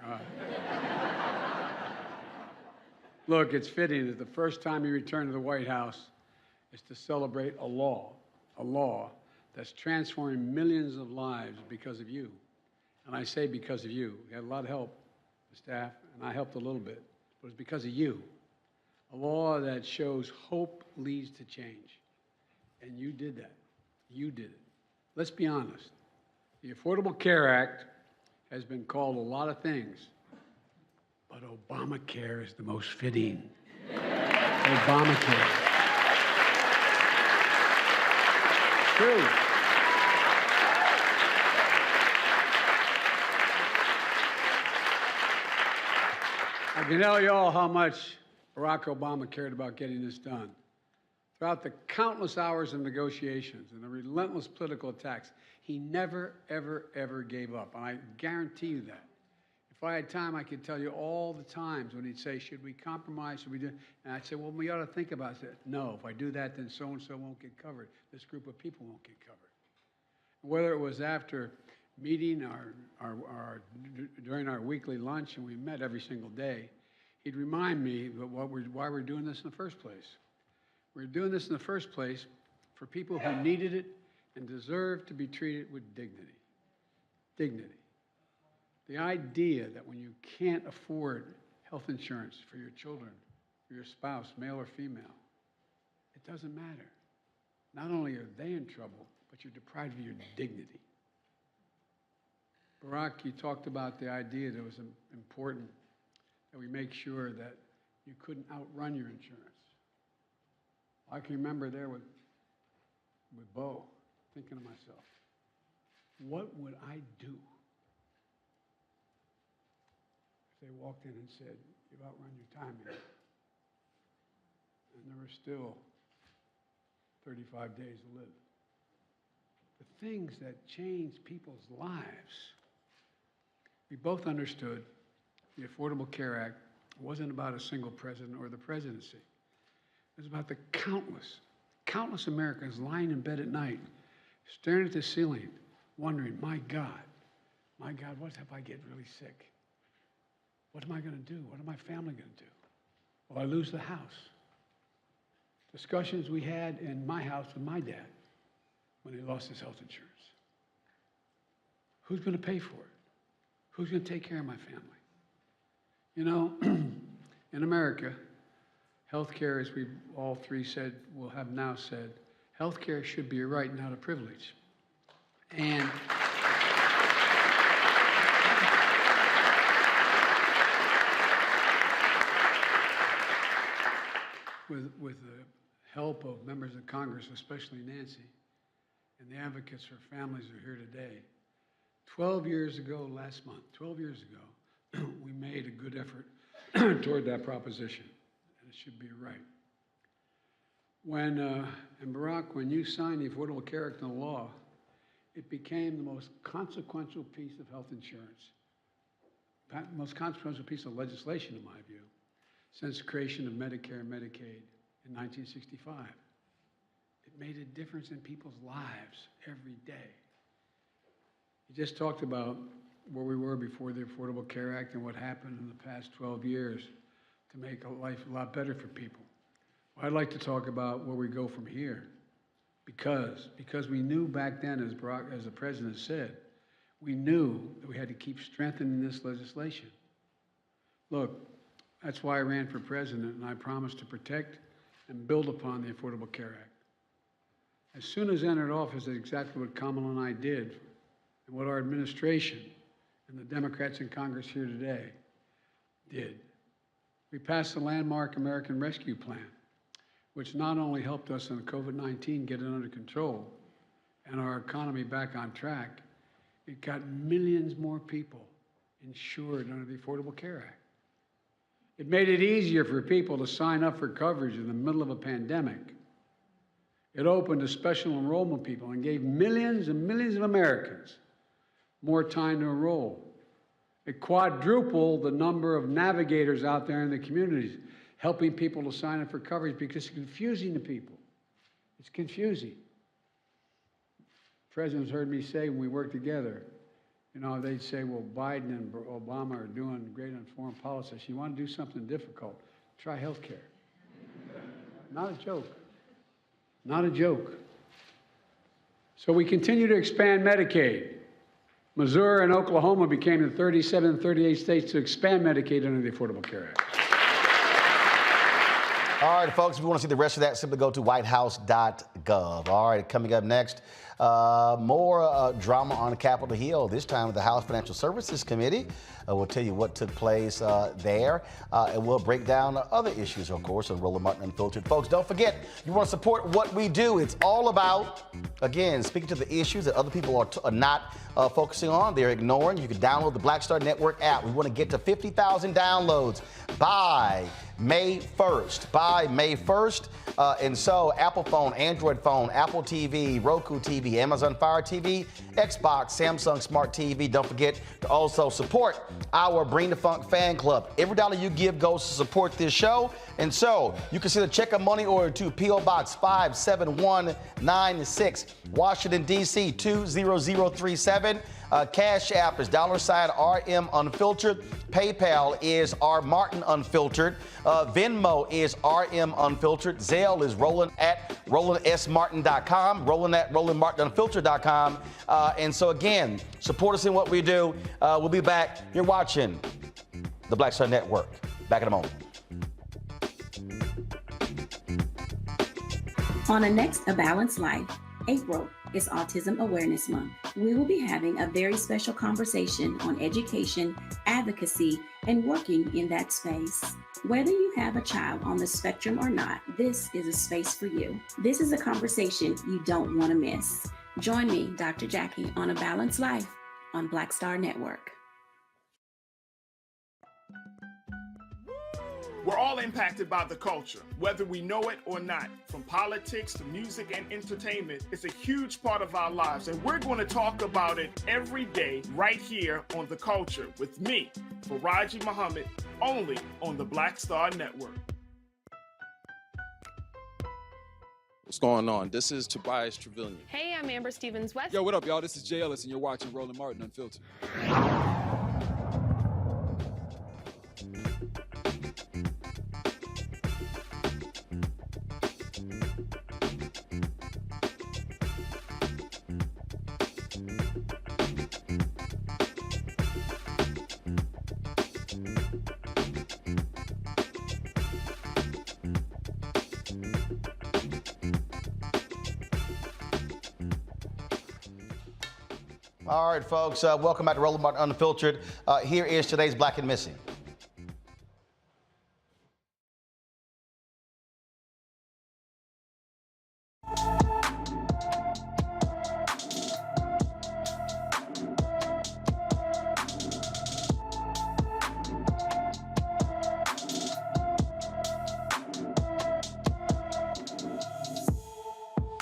Look, it's fitting that the first time you return to the White House is to celebrate a law that's transforming millions of lives because of you. And I say because of you. We had a lot of help, the staff, and I helped a little bit, but it's because of you. A law that shows hope leads to change. And you did that. You did it. Let's be honest. The Affordable Care Act has been called a lot of things, but Obamacare is the most fitting. Obamacare. True. I can tell you all how much Barack Obama cared about getting this done. Throughout the countless hours of negotiations and the relentless political attacks, he never, ever, ever gave up. And I guarantee you that. If I had time, I could tell you all the times when he'd say, should we compromise, should we do? And I'd say, well, we ought to think about it. No, if I do that, then so-and-so won't get covered. This group of people won't get covered. Whether it was after meeting during our weekly lunch, and we met every single day, he'd remind me of why we're doing this in the first place. We're doing this in the first place for people who needed it and deserve to be treated with dignity. Dignity. The idea that when you can't afford health insurance for your children, for your spouse, male or female, it doesn't matter. Not only are they in trouble, but you're deprived of your dignity. Barack, you talked about the idea that it was important that we make sure that you couldn't outrun your insurance. I can remember there with Bo, thinking to myself, what would I do if they walked in and said, you've outrun your time here? And there were still 35 days to live. The things that change people's lives. We both understood the Affordable Care Act wasn't about a single president or the presidency. It was about the countless Americans lying in bed at night, staring at the ceiling, wondering, my God, what if I get really sick? What am I going to do? What is my family going to do? Will I lose the house? Discussions we had in my house with my dad when he lost his health insurance. Who's going to pay for it? Who's going to take care of my family? You know, in America, healthcare, as we all three said, will have now said, healthcare should be a right, not a privilege. And with the help of members of Congress, especially Nancy, and the advocates for families who are here today, 12 years ago, last month, 12 years ago, we made a good effort toward that proposition, and it should be right. And Barack, when you signed the Affordable Care Act into law, it became the most consequential piece of health insurance, most consequential piece of legislation, in my view, since the creation of Medicare and Medicaid in 1965. It made a difference in people's lives every day. You just talked about where we were before the Affordable Care Act and what happened in the past 12 years to make life a lot better for people. Well, I'd like to talk about where we go from here, because we knew back then, as Barack, as the president said, we knew that we had to keep strengthening this legislation. Look, that's why I ran for president, and I promised to protect and build upon the Affordable Care Act. As soon as I entered office, that's exactly what Kamala and I did, and what our administration and the Democrats in Congress here today did. We passed the landmark American Rescue Plan, which not only helped us in COVID-19 get it under control and our economy back on track, it got millions more people insured under the Affordable Care Act. It made it easier for people to sign up for coverage in the middle of a pandemic. It opened to special enrollment people and gave millions and millions of Americans more time to enroll. It quadrupled the number of navigators out there in the communities, helping people to sign up for coverage because it's confusing to people. It's confusing. Presidents heard me say when we worked together, you know, they'd say, well, Biden and Obama are doing great on foreign policy. You want to do something difficult, try health care. Not a joke. Not a joke. So we continue to expand Medicaid. Missouri and Oklahoma became the 37 and 38 states to expand Medicaid under the Affordable Care Act. All right, folks, if you want to see the rest of that, simply go to whitehouse.gov. All right, coming up next, more drama on Capitol Hill, this time with the House Financial Services Committee. We'll tell you what took place there, and we'll break down other issues, of course, on Roland Martin Unfiltered. Folks, don't forget, you want to support what we do. It's all about, again, speaking to the issues that other people are not focusing on, they're ignoring. You can download the Black Star Network app. We want to get to 50,000 downloads by May 1st. By May 1st. And so Apple phone, Android phone, Apple TV, Roku TV, Amazon Fire TV, Xbox, Samsung Smart TV. Don't forget to also support our Bring the Funk fan club. Every dollar you give goes to support this show. And so you can send a check or money order to P.O. Box 57196, Washington, D.C. 20037. Cash App is $RM Unfiltered. PayPal is R Martin Unfiltered. Venmo is RM Unfiltered. Zelle is Roland at RolandSMartin.com. Roland at RolandMartinUnfiltered.com. And so again, support us in what we do. We'll be back. You're watching the Black Star Network. Back in a moment. On the next A Balanced Life, April is Autism Awareness Month. We will be having a very special conversation on education, advocacy, and working in that space. Whether you have a child on the spectrum or not, this is a space for you. This is a conversation you don't want to miss. Join me, Dr. Jackie, on A Balanced Life on Black Star Network. We're all impacted by the culture, whether we know it or not. From politics to music and entertainment, it's a huge part of our lives, and we're going to talk about it every day right here on The Culture with me, Faraji Muhammad, only on the Black Star Network. What's going on? This is Tobias Trevelyan. Hey, I'm Amber Stevens-West. Yo, what up, y'all? This is Jay Ellis, and you're watching Roland Martin Unfiltered. All right, folks, welcome back to Roland Martin Unfiltered. Here is today's Black and Missing.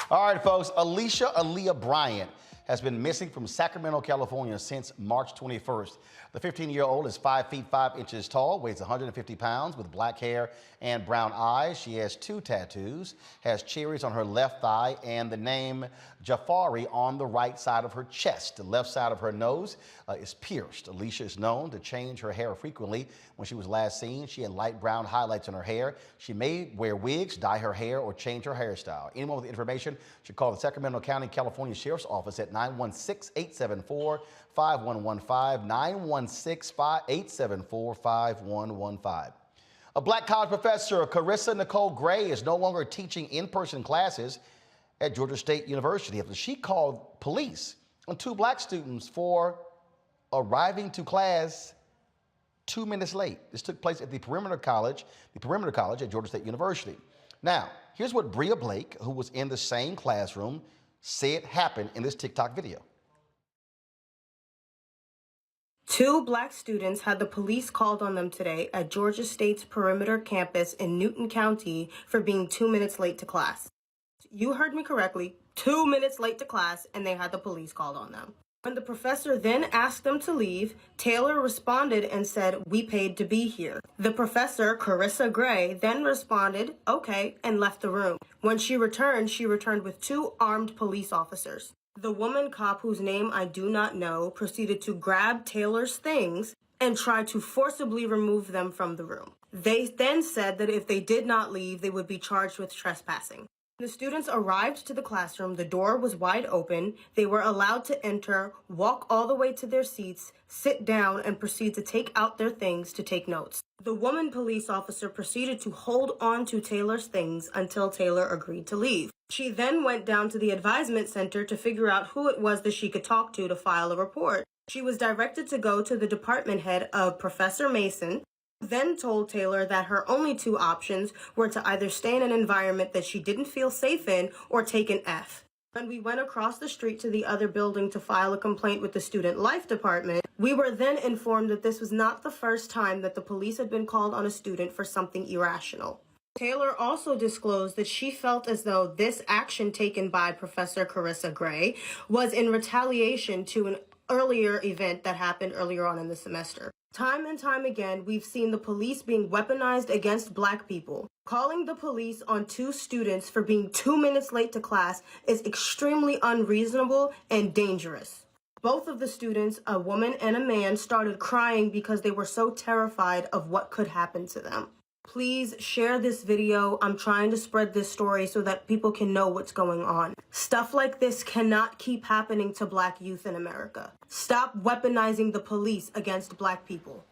All right, folks, Alicia Aaliyah Bryant has been missing from Sacramento, California since March 21st. The 15-year-old is 5 feet 5 inches tall, weighs 150 pounds, with black hair and brown eyes. She has 2 tattoos, has cherries on her left thigh and the name Jafari on the right side of her chest. The left side of her nose is pierced. Alicia is known to change her hair frequently. When she was last seen, she had light brown highlights in her hair. She may wear wigs, dye her hair, or change her hairstyle. Anyone with information should call the Sacramento County, California Sheriff's Office at 916-874-5115, 916-874-5115. A black college professor, Carissa Nicole Gray, is no longer teaching in-person classes at Georgia State University after she called police on 2 black students for arriving to class 2 minutes late. This took place at the Perimeter College at Georgia State University. Now, here's what Bria Blake, who was in the same classroom, said happened in this TikTok video. 2 black students had the police called on them today at Georgia State's Perimeter campus in Newton County for being 2 minutes late to class. You heard me correctly, 2 minutes late to class, and they had the police called on them. When the professor then asked them to leave, Taylor responded and said, "We paid to be here." The professor, Carissa Gray, then responded, "Okay," and left the room. When she returned with 2 armed police officers. The woman cop, whose name I do not know, proceeded to grab Taylor's things and try to forcibly remove them from the room. They then said that if they did not leave, they would be charged with trespassing. When the students arrived to the classroom, the door was wide open. They were allowed to enter, walk all the way to their seats, sit down, and proceed to take out their things to take notes. The woman police officer proceeded to hold on to Taylor's things until Taylor agreed to leave. She then went down to the advisement center to figure out who it was that she could talk to file a report. She was directed to go to the department head of Professor Mason, then told Taylor that her only 2 options were to either stay in an environment that she didn't feel safe in or take an F. When we went across the street to the other building to file a complaint with the Student Life Department, we were then informed that this was not the first time that the police had been called on a student for something irrational. Taylor also disclosed that she felt as though this action taken by Professor Carissa Gray was in retaliation to an earlier event that happened earlier on in the semester. Time and time again, we've seen the police being weaponized against black people. Calling the police on 2 students for being 2 minutes late to class is extremely unreasonable and dangerous. Both of the students, a woman and a man, started crying because they were so terrified of what could happen to them. Please share this video. I'm trying to spread this story so that people can know what's going on. Stuff like this cannot keep happening to black youth in America. Stop weaponizing the police against black people.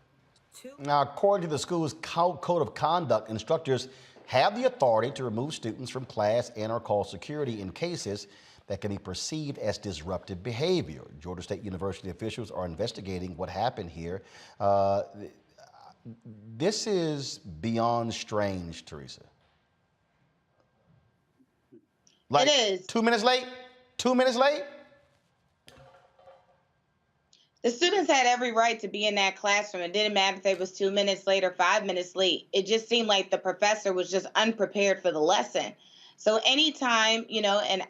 Now, according to the school's code of conduct, instructors have the authority to remove students from class and or call security in cases that can be perceived as disruptive behavior. Georgia State University officials are investigating what happened here. This is beyond strange, Teresa. Like, it is. 2 minutes late? 2 minutes late? The students had every right to be in that classroom. It didn't matter if they was 2 minutes late or 5 minutes late. It just seemed like the professor was just unprepared for the lesson. So anytime, and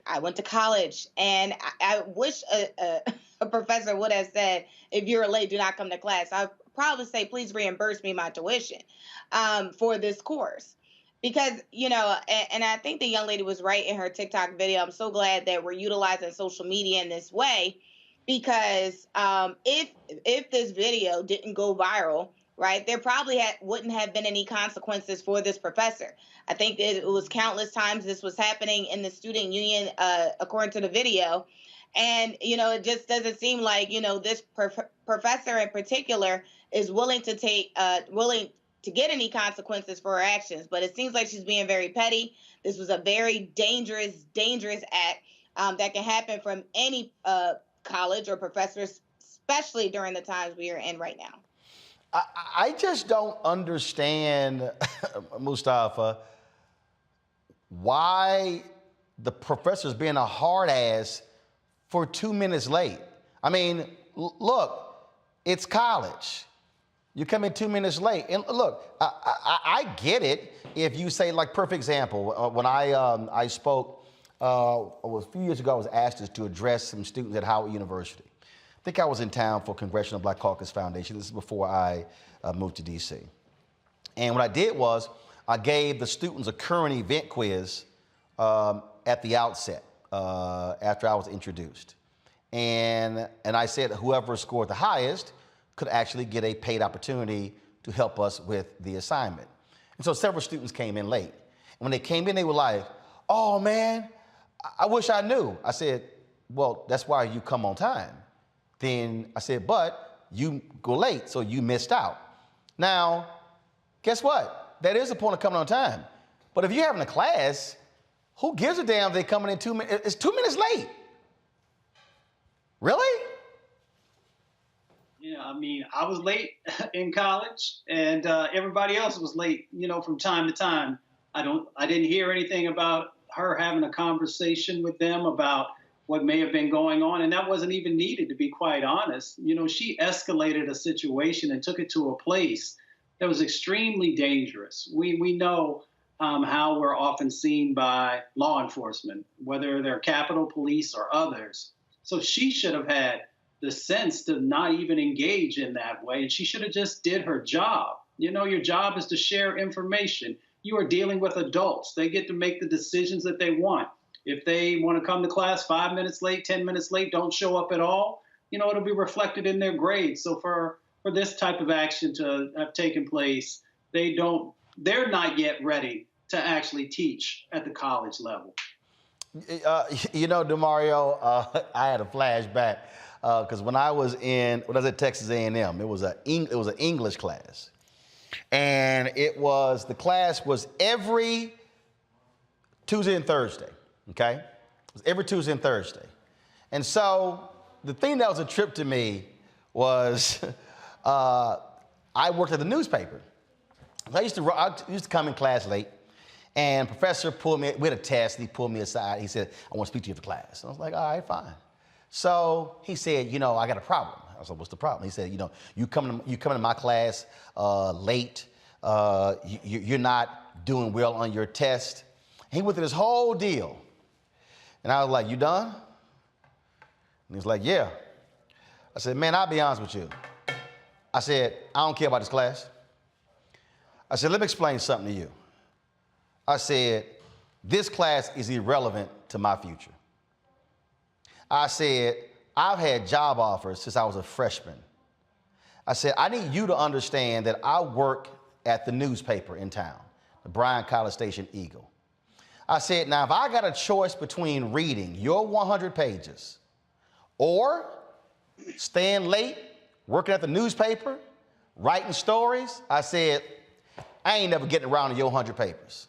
I went to college, and I wish a professor would have said, if you're late, do not come to class. I'd probably say, please reimburse me my tuition for this course. Because, and I think the young lady was right in her TikTok video. I'm so glad that we're utilizing social media in this way. Because if this video didn't go viral, right, there probably wouldn't have been any consequences for this professor. I think that it was countless times this was happening in the student union, according to the video. And, it just doesn't seem like, this professor in particular is willing to get any consequences for her actions. But it seems like she's being very petty. This was a very dangerous act that can happen from any college or professors, especially during the times we are in right now. I just don't understand, Mustafa, why the professor's being a hard ass for 2 minutes late. I mean, look, it's college. You come in 2 minutes late. And look, I get it if you say, like, perfect example, when I spoke, a few years ago, I was asked to address some students at Howard University. I think I was in town for Congressional Black Caucus Foundation. This is before I moved to D.C. And what I did was I gave the students a current event quiz at the outset after I was introduced. And I said whoever scored the highest could actually get a paid opportunity to help us with the assignment. And so several students came in late. And when they came in, they were like, oh, man, I wish I knew. I said, well, that's why you come on time. Then I said, but you go late, so you missed out. Now, guess what? That is the point of coming on time. But if you're having a class, who gives a damn if they're coming in 2 minutes? It's 2 minutes late. Really? Yeah, I mean, I was late in college, and everybody else was late, from time to time. I didn't hear anything about her having a conversation with them about what may have been going on. And that wasn't even needed, to be quite honest. She escalated a situation and took it to a place that was extremely dangerous. We know how we're often seen by law enforcement, whether they're Capitol Police or others. So she should have had the sense to not even engage in that way. And she should have just did her job. Your job is to share information. You are dealing with adults. They get to make the decisions that they want. If they want to come to class 5 minutes late, 10 minutes late, don't show up at all, it'll be reflected in their grades. So for this type of action to have taken place, they're not yet ready to actually teach at the college level. DeMario, I had a flashback because when I was at Texas A&M, it was an English class. And the class was every Tuesday and Thursday, okay? It was every Tuesday and Thursday. And so the thing that was a trip to me was I worked at the newspaper. I used to come in class late, and professor pulled me, we had a test, and he pulled me aside. He said, I want to speak to you for class. I was like, all right, fine. So he said, I got a problem. I was like, what's the problem? He said, you come to my class late. You're not doing well on your test. He went through this whole deal. And I was like, you done? And he's like, yeah. I said, man, I'll be honest with you. I said, I don't care about this class. I said, let me explain something to you. I said, this class is irrelevant to my future. I said, I've had job offers since I was a freshman. I said, I need you to understand that I work at the newspaper in town, the Bryan College Station Eagle. I said, now, if I got a choice between reading your 100 pages or staying late, working at the newspaper, writing stories, I said, I ain't never getting around to your 100 papers.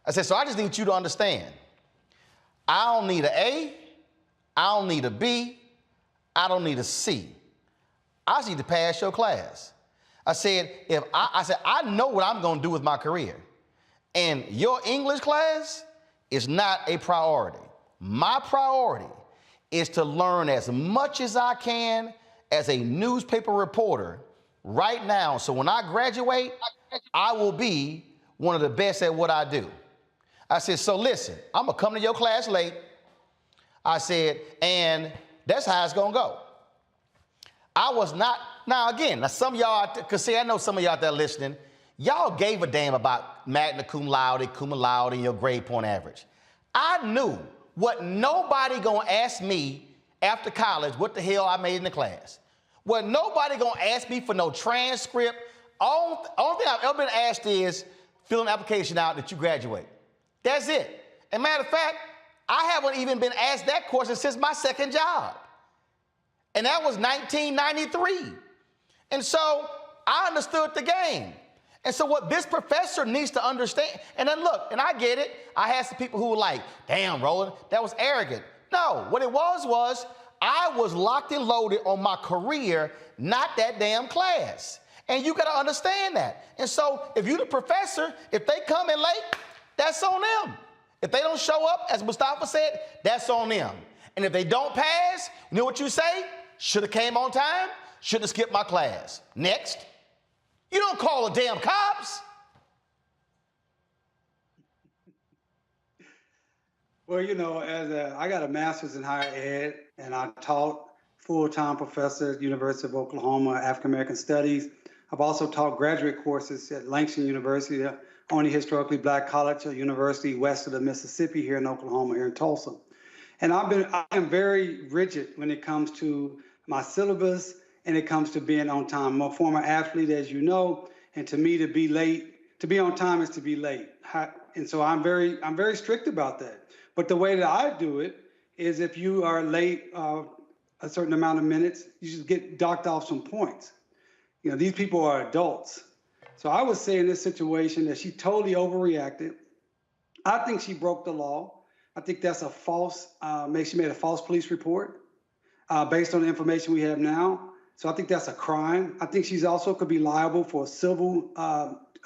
I said, so I just need you to understand. I don't need an A, I don't need a B, I don't need a C. I just need to pass your class. I said, I know what I'm gonna do with my career. And your English class is not a priority. My priority is to learn as much as I can as a newspaper reporter right now. So when I graduate, I will be one of the best at what I do. I said, so listen, I'm gonna come to your class late. I said, and that's how it's gonna go. I was not, now some of y'all, because see, I know some of y'all out there listening, y'all gave a damn about magna cum laude, and your grade point average. I knew what nobody gonna ask me after college what the hell I made in the class. What nobody gonna ask me for no transcript. Only thing I've ever been asked is fill an application out that you graduate. That's it. And matter of fact, I haven't even been asked that question since my second job. And that was 1993. And so I understood the game. And so what this professor needs to understand, and then look, and I get it, I had some people who were like, damn, Roland, that was arrogant. No, what it was I was locked and loaded on my career, not that damn class. And you gotta understand that. And so if you're the professor, if they come in late, that's on them. If they don't show up, as Mustafa said, that's on them. And if they don't pass, you know what you say? Should have came on time, should have skipped my class. Next. You don't call the damn cops. Well, you know, I got a master's in higher ed, and I taught full-time professor at University of Oklahoma, African American Studies. I've also taught graduate courses at Langston University, the only historically black college or university west of the Mississippi here in Oklahoma, here in Tulsa. And I am very rigid when it comes to my syllabus and it comes to being on time. I'm a former athlete, as you know, and to me, to be on time is to be late. And so I'm very strict about that. But the way that I do it is if you are late a certain amount of minutes, you just get docked off some points. You know, these people are adults. So I would say in this situation that she totally overreacted. I think she broke the law. I think that's a false, she made a false police report based on the information we have now. So I think that's a crime. I think she's also could be liable for civil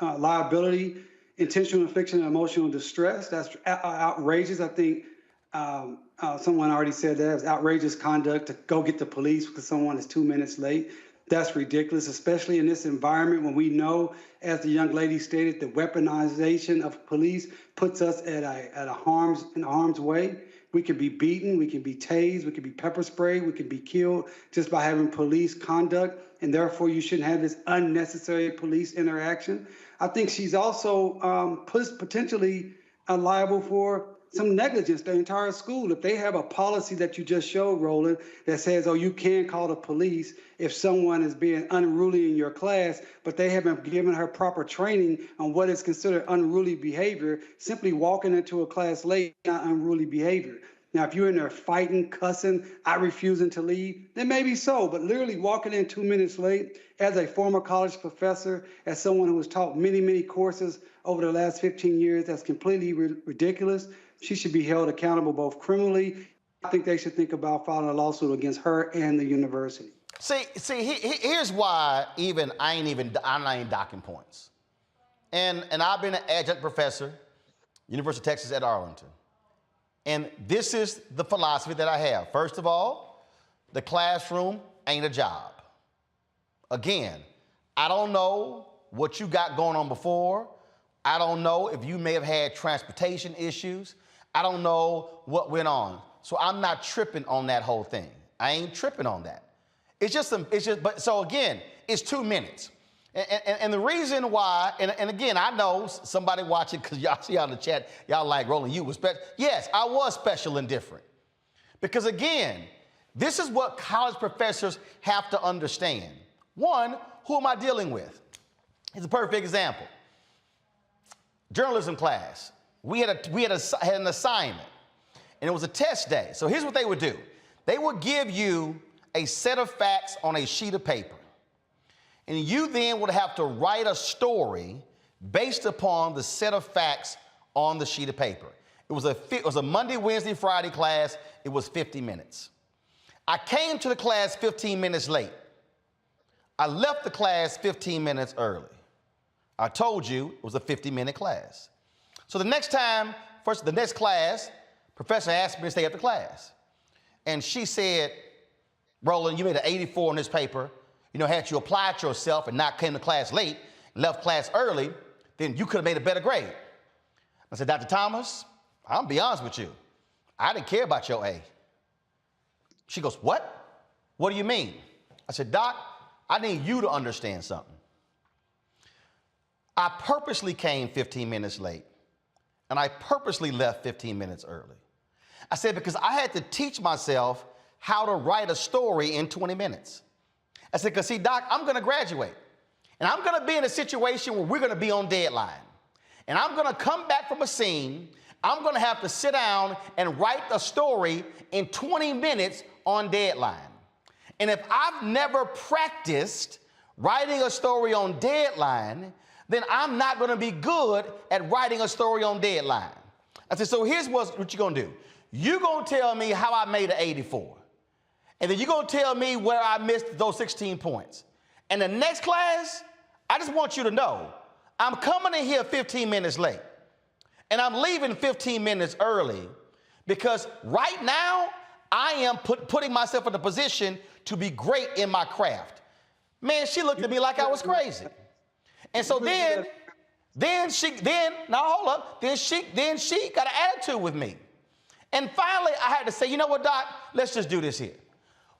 liability, intentional infliction of emotional distress. That's outrageous. I think someone already said that. It's outrageous conduct to go get the police because someone is 2 minutes late. That's ridiculous, especially in this environment when we know, as the young lady stated, the weaponization of police puts us in harm's way. We can be beaten, we can be tased, we can be pepper sprayed, we can be killed just by having police conduct, and therefore you shouldn't have this unnecessary police interaction. I think she's also potentially liable for some negligence, the entire school. If they have a policy that you just showed, Roland, that says, oh, you can call the police if someone is being unruly in your class, but they haven't given her proper training on what is considered unruly behavior, simply walking into a class late, not unruly behavior. Now, if you're in there fighting, cussing, refusing to leave, then maybe so, but literally walking in 2 minutes late as a former college professor, as someone who has taught many, many courses over the last 15 years, that's completely ridiculous. She should be held accountable both criminally. I think they should think about filing a lawsuit against her and the university. See, here's why I'm not even docking points. And I've been an adjunct professor, University of Texas at Arlington. And this is the philosophy that I have. First of all, the classroom ain't a job. Again, I don't know what you got going on before. I don't know if you may have had transportation issues. I don't know what went on. So I'm not tripping on that whole thing. I ain't tripping on that. So again, it's 2 minutes. And the reason why, and again, I know somebody watching, because y'all see out in the chat, y'all like, Roland, you was special. Yes, I was special and different. Because again, this is what college professors have to understand. One, who am I dealing with? It's a perfect example. Journalism class. We had an assignment, and it was a test day. So here's what they would do. They would give you a set of facts on a sheet of paper, and you then would have to write a story based upon the set of facts on the sheet of paper. It was a Monday, Wednesday, Friday class. It was 50 minutes. I came to the class 15 minutes late. I left the class 15 minutes early. I told you it was a 50-minute class. So the next class, professor asked me to stay after class. And she said, Roland, you made an 84 on this paper. You know, had you applied yourself and not came to class late, left class early, then you could have made a better grade. I said, Dr. Thomas, I'm gonna be honest with you. I didn't care about your A. She goes, what? What do you mean? I said, Doc, I need you to understand something. I purposely came 15 minutes late, and I purposely left 15 minutes early. I said, because I had to teach myself how to write a story in 20 minutes. I said, because see, Doc, I'm gonna graduate, and I'm gonna be in a situation where we're gonna be on deadline. And I'm gonna come back from a scene, I'm gonna have to sit down and write a story in 20 minutes on deadline. And if I've never practiced writing a story on deadline, then I'm not gonna be good at writing a story on deadline. I said, so here's what you're gonna do. You're gonna tell me how I made an 84. And then you're gonna tell me where I missed those 16 points. And the next class, I just want you to know, I'm coming in here 15 minutes late. And I'm leaving 15 minutes early because right now, I am putting myself in a position to be great in my craft. Man, she looked at me like I was crazy. And so then she got an attitude with me. And finally, I had to say, you know what, Doc, let's just do this here.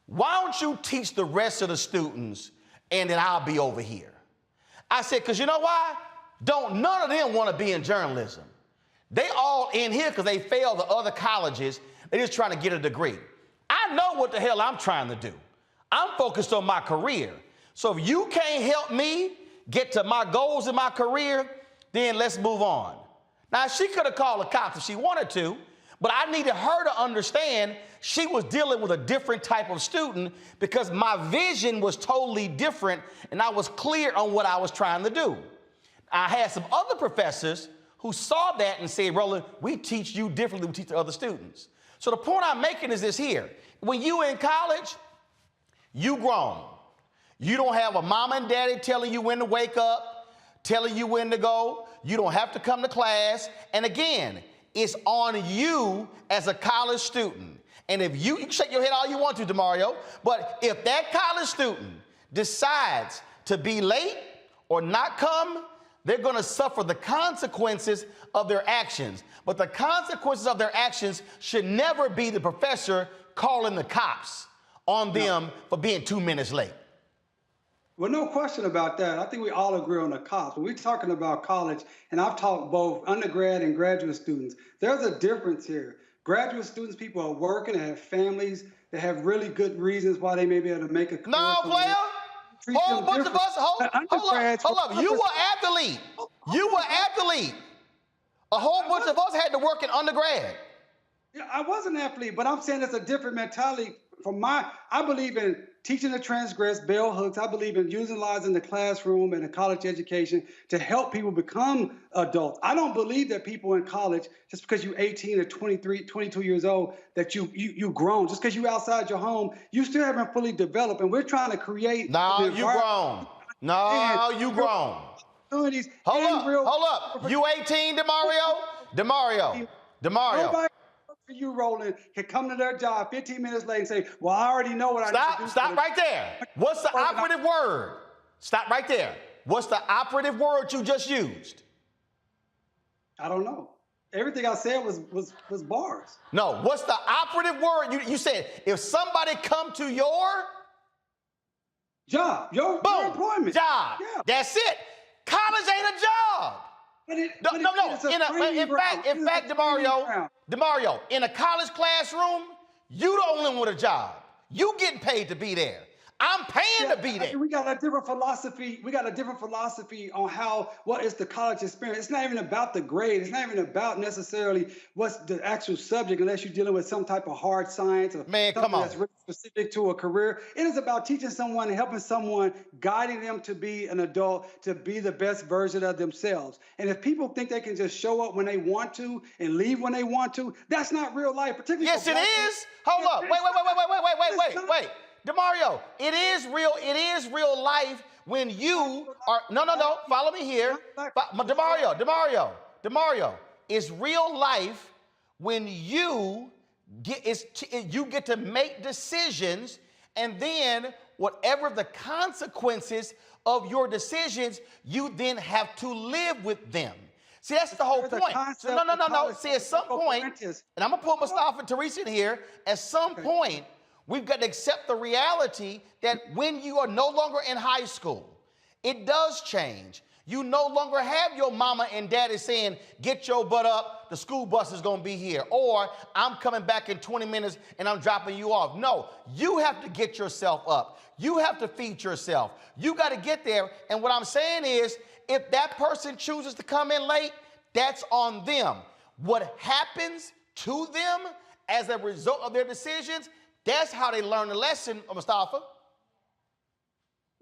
Why don't you teach the rest of the students and then I'll be over here? I said, because you know why? None of them want to be in journalism. They all in here because they failed the other colleges. They're just trying to get a degree. I know what the hell I'm trying to do. I'm focused on my career. So if you can't help me get to my goals in my career, then let's move on. Now, she could have called the cops if she wanted to, but I needed her to understand she was dealing with a different type of student because my vision was totally different and I was clear on what I was trying to do. I had some other professors who saw that and said, Roland, we teach you differently than we teach the other students. So the point I'm making is this here. When you in college, you grown. You don't have a mom and daddy telling you when to wake up, telling you when to go. You don't have to come to class. And again, it's on you as a college student. And if you can shake your head all you want to, DeMario, but if that college student decides to be late or not come, they're going to suffer the consequences of their actions. But the consequences of their actions should never be the professor calling the cops on them for being 2 minutes late. Well, no question about that. I think we all agree on the cops. When we're talking about college, and I've taught both undergrad and graduate students, there's a difference here. Graduate students, people are working, they have families, they have really good reasons why they may be able to make a career. No, player. Whole bunch of us, hold up. You were athlete. You were athlete. A whole bunch of us had to work in undergrad. Yeah, I was an athlete, but I'm saying it's a different mentality. I believe in teaching to transgress, bell hooks. I believe in utilizing the classroom and the college education to help people become adults. I don't believe that people in college, just because you're 18 or 23, 22 years old, that you grown. Just because you're outside your home, you still haven't fully developed. And we're trying to create. No, you grown. No, you grown. Hold up. You 18, DeMario? Nobody for you, Roland, can come to their job 15 minutes late and say, well, I already know what I need to do. Stop right there. What's the operative word? Stop right there. What's the operative word you just used? I don't know. Everything I said was bars. No, what's the operative word? You said, if somebody come to your job, your employment. Job. Yeah. That's it. College ain't a job. In fact, DeMario, in a college classroom, you the only one with a job. You getting paid to be there. I'm paying to be there. We got a different philosophy. We got a different philosophy on what is the college experience. It's not even about the grade. It's not even about necessarily what's the actual subject, unless you're dealing with some type of hard science or something that's really specific to a career. It is about teaching someone and helping someone, guiding them to be an adult, to be the best version of themselves. And if people think they can just show up when they want to and leave when they want to, that's not real life. Particularly yes, it is. Hold up. Wait. DeMario, it is real life when you are, no, follow me here. DeMario, it's real life when you get to make decisions, and then whatever the consequences of your decisions, you then have to live with them. See, that's the whole point. So, no. See, at some point, and I'm going to put Mustafa and Teresa in here, at some point, we've got to accept the reality that when you are no longer in high school, it does change. You no longer have your mama and daddy saying, get your butt up, the school bus is going to be here, or I'm coming back in 20 minutes and I'm dropping you off. No, you have to get yourself up. You have to feed yourself. You got to get there. And what I'm saying is, if that person chooses to come in late, that's on them. What happens to them as a result of their decisions, that's how they learn the lesson, Mustafa.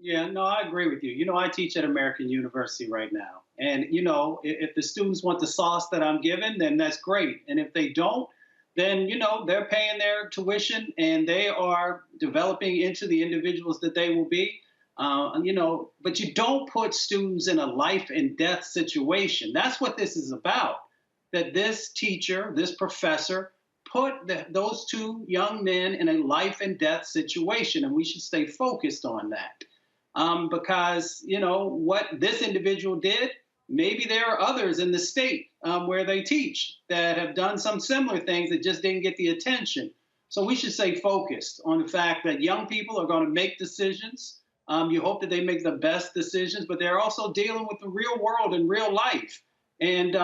Yeah, no, I agree with you. You know, I teach at American University right now. And, you know, if the students want the sauce that I'm giving, then that's great. And if they don't, then, you know, they're paying their tuition and they are developing into the individuals that they will be. You know, but you don't put students in a life and death situation. That's what this is about. That this teacher, this professor, put those two young men in a life and death situation, and we should stay focused on that. Because, you know, what this individual did, maybe there are others in the state where they teach that have done some similar things that just didn't get the attention. So we should stay focused on the fact that young people are going to make decisions. You hope that they make the best decisions, but they're also dealing with the real world and real life. And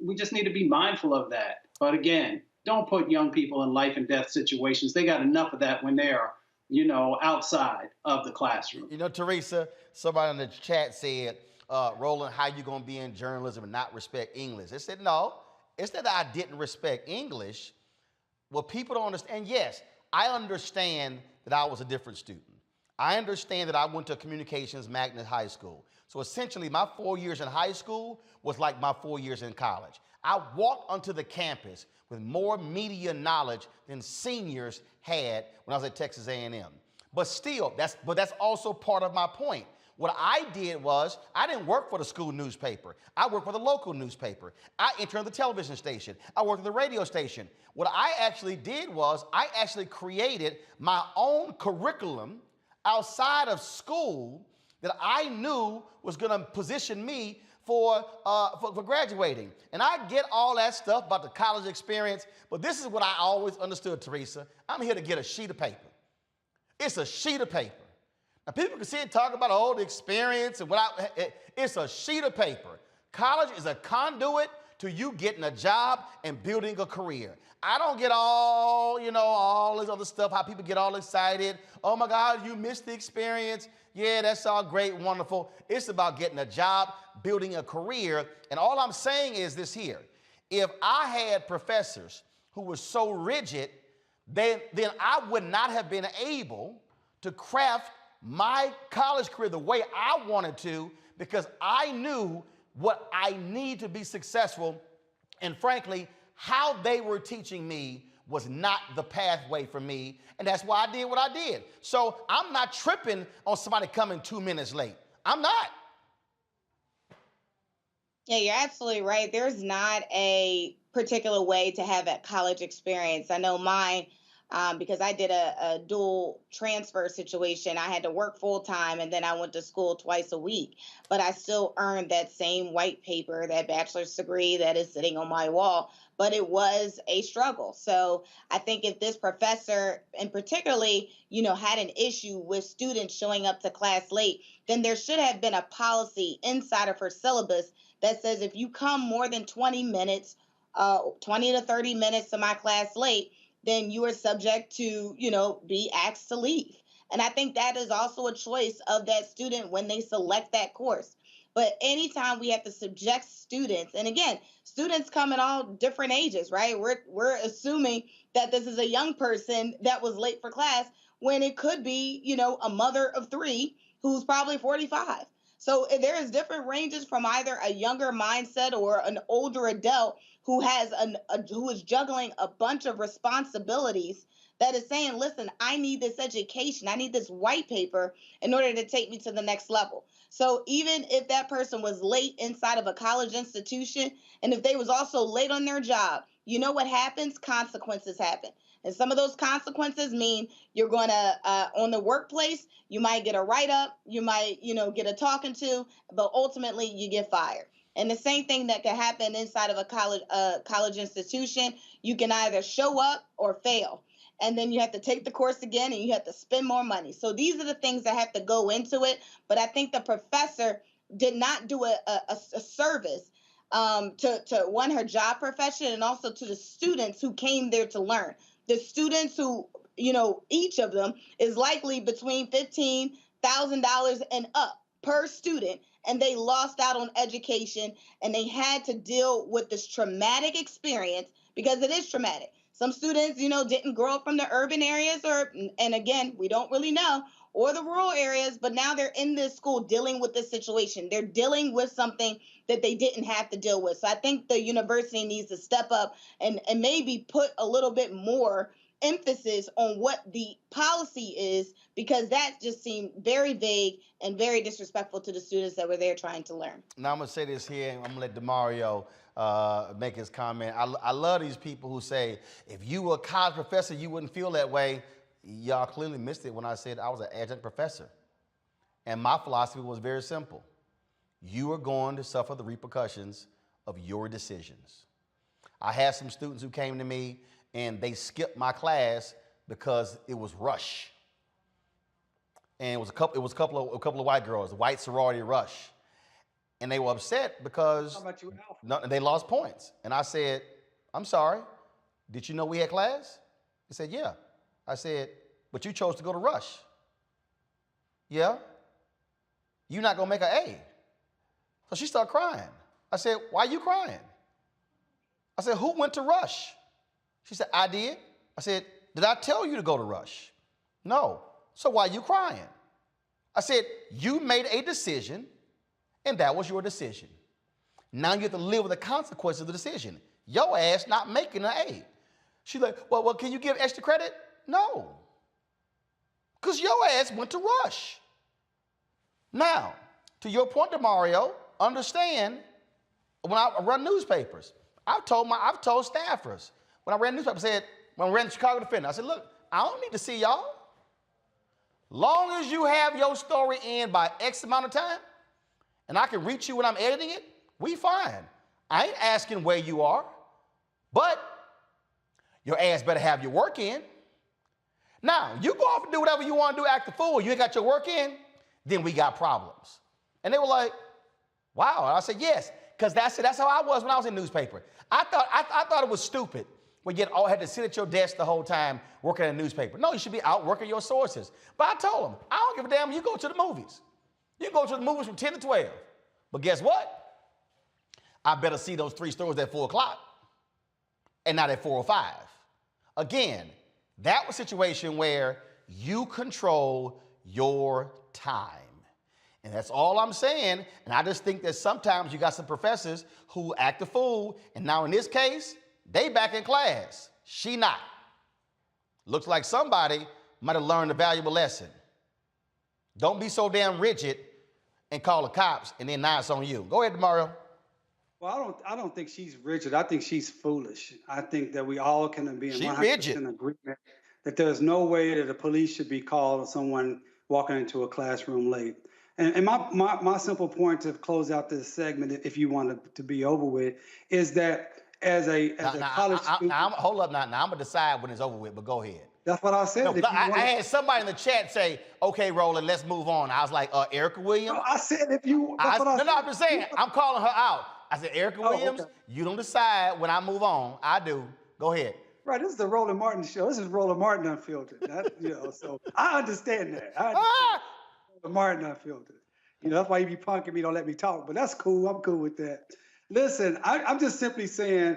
we just need to be mindful of that. But again, don't put young people in life and death situations. They got enough of that when they're, you know, outside of the classroom. You know, Teresa, somebody in the chat said, Roland, how you going to be in journalism and not respect English? I said, no, it's that I didn't respect English. What people don't understand, yes, I understand that I was a different student. I understand that I went to communications magnet high school. So essentially, my 4 years in high school was like my 4 years in college. I walked onto the campus with more media knowledge than seniors had when I was at Texas A&M. But still, that's also part of my point. What I did was, I didn't work for the school newspaper. I worked for the local newspaper. I interned at the television station. I worked at the radio station. What I actually did was, I actually created my own curriculum outside of school that I knew was going to position me for graduating. And I get all that stuff about the college experience, but this is what I always understood, Teresa. I'm here to get a sheet of paper. It's a sheet of paper. Now, people can sit and talk about all the experience and it's a sheet of paper. College is a conduit to you getting a job and building a career. I don't get all, you know, all this other stuff, how people get all excited. Oh my God, you missed the experience. Yeah, that's all great, wonderful. It's about getting a job, building a career. And all I'm saying is this here. If I had professors who were so rigid, then I would not have been able to craft my college career the way I wanted to, because I knew what I need to be successful. And frankly, how they were teaching me was not the pathway for me. And that's why I did what I did. So I'm not tripping on somebody coming 2 minutes late. I'm not. Yeah, you're absolutely right. There's not a particular way to have a college experience. I know mine, because I did a dual transfer situation. I had to work full time and then I went to school twice a week, but I still earned that same white paper, that bachelor's degree that is sitting on my wall. But it was a struggle. So I think if this professor, and particularly, you know, had an issue with students showing up to class late, then there should have been a policy inside of her syllabus that says if you come more than 20 minutes, 20 to 30 minutes to my class late, then you are subject to, you know, be asked to leave. And I think that is also a choice of that student when they select that course. But anytime we have to subject students, and again, students come in all different ages, right? We're assuming that this is a young person that was late for class when it could be, a mother of 3 who's probably 45. So there is different ranges from either a younger mindset or an older adult who has who is juggling a bunch of responsibilities that is saying, listen, I need this education. I need this white paper in order to take me to the next level. So even if that person was late inside of a college institution, and if they was also late on their job, you know what happens? Consequences happen. And some of those consequences mean you're going to, on the workplace, you might get a write-up, you might, get a talking to, but ultimately you get fired. And the same thing that can happen inside of a college institution, you can either show up or fail. And then you have to take the course again and you have to spend more money. So these are the things that have to go into it. But I think the professor did not do a service to her job profession and also to the students who came there to learn. The students who, each of them is likely between $15,000 and up per student. And they lost out on education and they had to deal with this traumatic experience because it is traumatic. Some students, didn't grow up from the urban areas and again, we don't really know, or the rural areas, but now they're in this school dealing with this situation. They're dealing with something that they didn't have to deal with. So I think the university needs to step up and maybe put a little bit more emphasis on what the policy is, because that just seemed very vague and very disrespectful to the students that were there trying to learn. Now I'm gonna say this here, and I'm gonna let DeMario make his comment. I love these people who say, if you were a college professor, you wouldn't feel that way. Y'all clearly missed it when I said I was an adjunct professor. And my philosophy was very simple. You are going to suffer the repercussions of your decisions. I had some students who came to me and they skipped my class because it was rush. And it was a couple of white girls, white sorority rush. And they were upset because How about you, Alpha? they lost points. And I said, I'm sorry, did you know we had class? He said, yeah. I said, but you chose to go to rush. Yeah? You're not gonna make an A. So she started crying. I said, why are you crying? I said, who went to rush? She said, I did. I said, did I tell you to go to rush? No. So why are you crying? I said, you made a decision and that was your decision. Now you have to live with the consequences of the decision. Your ass not making an A. She's like, well, can you give extra credit? No. Because your ass went to rush. Now, to your point, DeMario, understand, when I run newspapers, I've told staffers, when I ran newspapers, when I ran the Chicago Defender, I said, look, I don't need to see y'all. Long as you have your story in by X amount of time, and I can reach you when I'm editing it, we fine. I ain't asking where you are, but your ass better have your work in. Now, you go off and do whatever you want to do, act the fool, you ain't got your work in, then we got problems. And they were like, wow. And I said, yes, because that's how I was when I was in newspaper. I thought it was stupid when you all had to sit at your desk the whole time working in a newspaper. No, you should be out working your sources. But I told them, I don't give a damn, you go to the movies. You go to the movies from 10 to 12. But guess what? I better see those 3 stories at 4 o'clock and not at 4:05. Again, that was a situation where you control your time. And that's all I'm saying. And I just think that sometimes you got some professors who act a fool. And now in this case, they back in class. She not. Looks like somebody might have learned a valuable lesson. Don't be so damn rigid and call the cops and then now it's on you. Go ahead, DeMario. Well, I don't think she's rigid. I think she's foolish. I think that we all can be in 100% agreement that there's no way that the police should be called on someone walking into a classroom late. And my simple point to close out this segment, if you want it to be over with, is that as a college student. Hold up now. Now I'm going to decide when it's over with, but go ahead. That's what I said. No, I had somebody in the chat say, okay, Roland, let's move on. I was like, Erica Williams? No, I said if you. I'm just saying, I'm calling her out. I said, Erica Williams, okay. You don't decide when I move on. I do. Go ahead. Right, this is the Roland Martin show. This is Roland Martin Unfiltered. So I understand that. I understand Roland Martin Unfiltered. That's why you be punking me, don't let me talk. But that's cool. I'm cool with that. Listen, I'm just simply saying,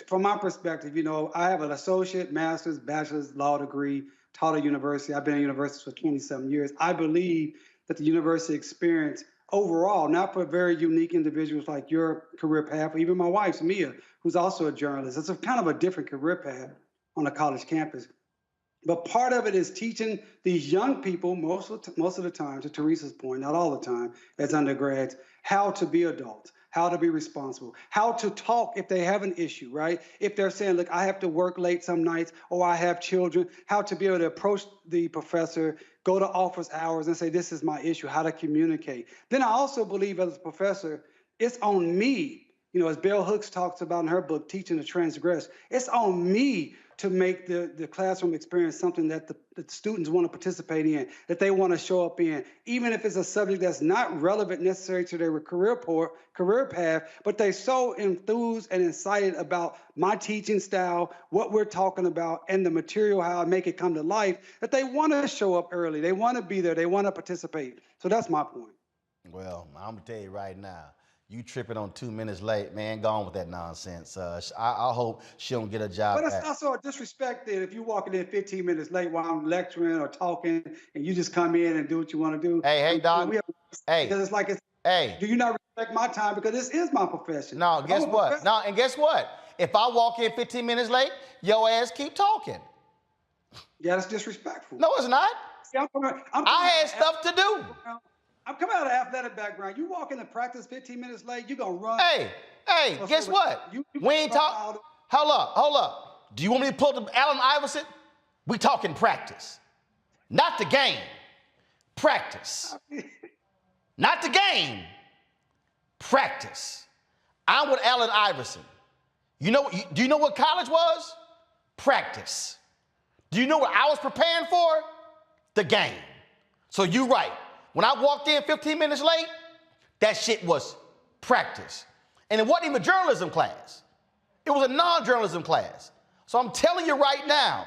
from my perspective, I have an associate, master's, bachelor's law degree, taught at university. I've been at universities for 27 years. I believe that the university experience overall, not for very unique individuals like your career path, or even my wife's, Mia, who's also a journalist. It's a kind of a different career path on a college campus. But part of it is teaching these young people, most of the time, to Teresa's point, not all the time, as undergrads, how to be adults, how to be responsible, how to talk if they have an issue, right? If they're saying, look, I have to work late some nights, or I have children, how to be able to approach the professor, go to office hours and say, this is my issue, how to communicate. Then I also believe as a professor, it's on me, as Bell Hooks talks about in her book, Teaching to Transgress, it's on me to make the classroom experience something that the students want to participate in, that they want to show up in, even if it's a subject that's not relevant necessarily to their career path, but they're so enthused and excited about my teaching style, what we're talking about, and the material, how I make it come to life, that they want to show up early. They want to be there. They want to participate. So that's my point. Well, I'm going to tell you right now, you tripping on 2 minutes late, man. Go on with that nonsense. I hope she don't get a job. But it's also a disrespect that if you're walking in 15 minutes late while I'm lecturing or talking, and you just come in and do what you want to do. Hey, Don. Because it's like, do you not respect my time? Because this is my profession. No, guess what? No, and guess what? If I walk in 15 minutes late, your ass keep talking. Yeah, that's disrespectful. No, it's not. See, I had stuff to do. I'm coming out of an athletic background. You walk into practice 15 minutes late, you're going to run. Hey, guess what? We ain't talking. Hold up. Do you want me to pull up Allen Iverson? We talking practice. Not the game. Practice. Not the game. Practice. I'm with Allen Iverson. Do you know what college was? Practice. Do you know what I was preparing for? The game. So you're right. When I walked in 15 minutes late, that shit was practice. And it wasn't even a journalism class. It was a non-journalism class. So I'm telling you right now.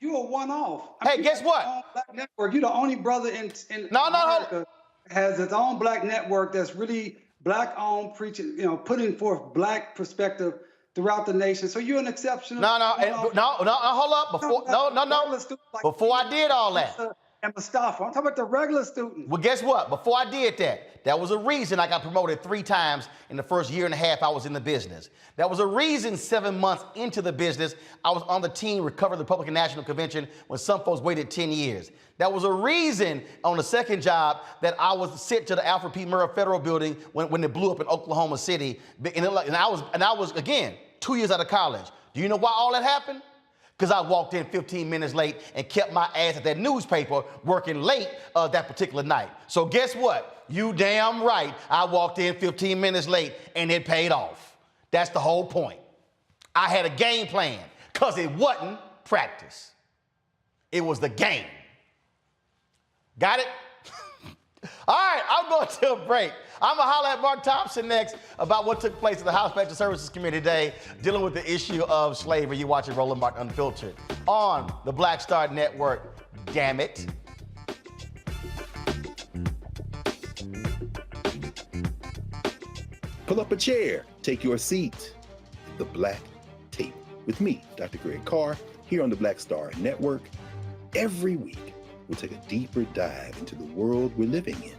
You're a one-off. Hey, guess what? Black network. You're the only brother in America has its own black network that's really black-owned, preaching, putting forth black perspective throughout the nation. So you're an exceptional. No, hold up. Before I did all that. And Mustafa, I'm talking about the regular students. Well, guess what? Before I did that, that was a reason I got promoted 3 times in the first year and a half I was in the business. That was a reason 7 months into the business, I was on the team Recover the Republican National Convention when some folks waited 10 years. That was a reason on the second job that I was sent to the Alfred P. Murrah Federal Building when it blew up in Oklahoma City. And I was, again, 2 years out of college. Do you know why all that happened? Because I walked in 15 minutes late and kept my ass at that newspaper working late that particular night. So guess what? You damn right. I walked in 15 minutes late and it paid off. That's the whole point. I had a game plan because it wasn't practice. It was the game. Got it? All right, I'm going to a break. I'm going to holler at Mark Thompson next about what took place at the House Special Services Committee today dealing with the issue of slavery. You're watching Roland Martin Unfiltered on the Black Star Network. Damn it. Pull up a chair, take your seat. The Black Tape with me, Dr. Greg Carr, here on the Black Star Network. Every week, we'll take a deeper dive into the world we're living in.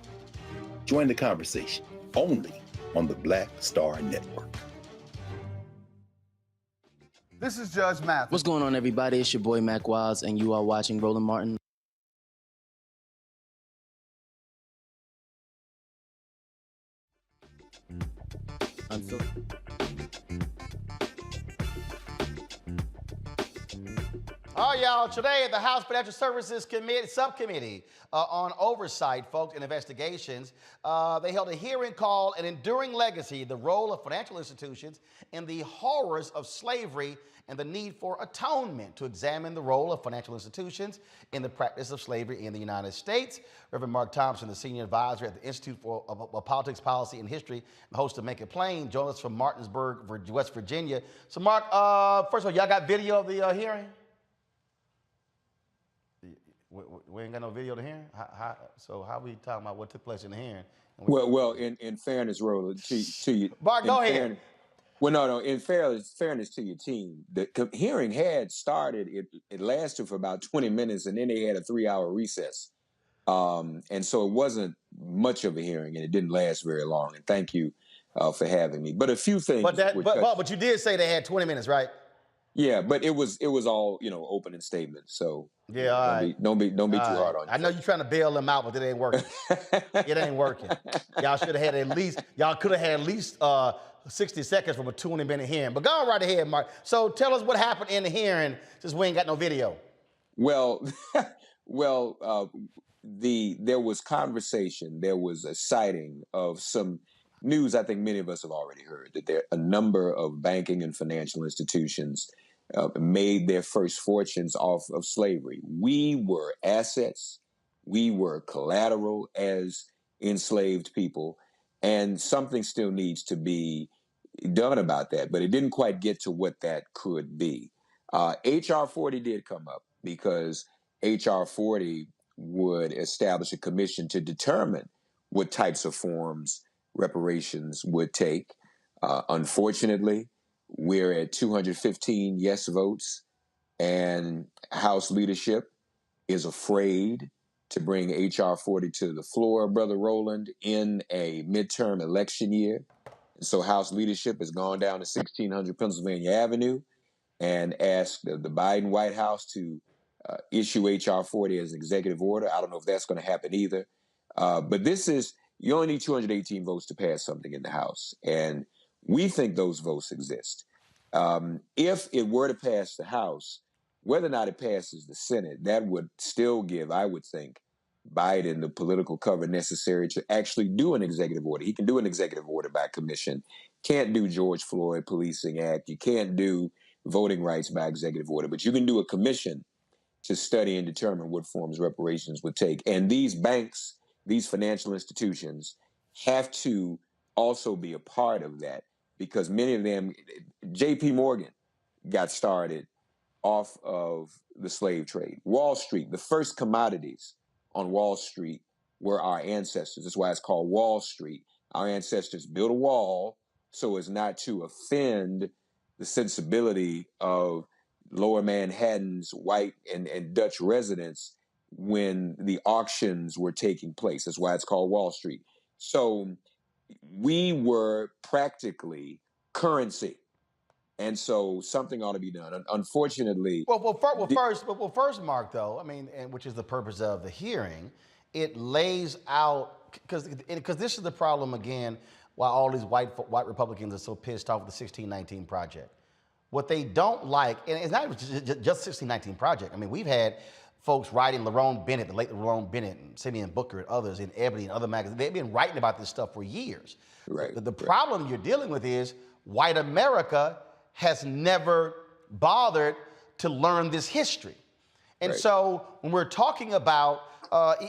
Join the conversation only on the Black Star Network. This is Judge Mathis. What's going on, everybody? It's your boy Mac Wiles, and you are watching Roland Martin. All right, y'all. Today, the House Financial Services Subcommittee on Oversight, folks, and Investigations, they held a hearing called An Enduring Legacy, the Role of Financial Institutions in the Horrors of Slavery and the Need for Atonement, to examine the role of financial institutions in the practice of slavery in the United States. Reverend Mark Thompson, the Senior Advisor at the Institute for Politics, Policy, and History, the host of Make It Plain, joined us from Martinsburg, West Virginia. So, Mark, first of all, y'all got video of the hearing? We ain't got no video to hearing. So how we talking about what took place in the hearing? Well, in fairness, Roland, to you, Mark, go ahead. Well, no. In fairness to your team, the hearing had started. It lasted for about 20 minutes, and then they had a 3-hour recess. And so it wasn't much of a hearing, and it didn't last very long. And thank you for having me. But a few things. But you did say they had 20 minutes, right? Yeah, but it was all opening statements. So yeah, all right. Don't be too hard on you. I know you're trying to bail them out, but it ain't working. It ain't working. Y'all should have had y'all could have had at least 60 seconds from a 20-minute hearing. But go right ahead, Mark. So tell us what happened in the hearing, since we ain't got no video. Well, there was conversation. There was a citing of some news I think many of us have already heard, that there are a number of banking and financial institutions made their first fortunes off of slavery. We were assets. We were collateral as enslaved people, and something still needs to be done about that, but it didn't quite get to what that could be. H.R. 40 did come up because H.R. 40 would establish a commission to determine what types of forms reparations would take. Unfortunately, we're at 215 yes votes, and House leadership is afraid to bring H.R. 40 to the floor, Brother Roland, in a midterm election year. And so House leadership has gone down to 1600 Pennsylvania Avenue and asked the Biden White House to issue H.R. 40 as an executive order. I don't know if that's going to happen either. But you only need 218 votes to pass something in the House. And we think those votes exist. If it were to pass the House, whether or not it passes the Senate, that would still give, I would think, Biden the political cover necessary to actually do an executive order. He can do an executive order by commission. Can't do George Floyd Policing Act. You can't do voting rights by executive order, but you can do a commission to study and determine what forms reparations would take. And these banks, these financial institutions, have to also be a part of that, because many of them, J.P. Morgan got started off of the slave trade. Wall Street, the first commodities on Wall Street were our ancestors. That's why it's called Wall Street. Our ancestors built a wall so as not to offend the sensibility of Lower Manhattan's white and Dutch residents when the auctions were taking place. That's why it's called Wall Street. So we were practically currency. And so something ought to be done. Unfortunately... First, Mark, though, I mean, and which is the purpose of the hearing, it lays out, because this is the problem, again, why all these white Republicans are so pissed off with the 1619 Project. What they don't like, and it's not just 1619 Project. I mean, we've had folks writing, Lerone Bennett, the late Lerone Bennett, and Simeon Booker and others in Ebony and other magazines. They've been writing about this stuff for years. Right. The problem you're dealing with is white America has never bothered to learn this history. And so when we're talking about,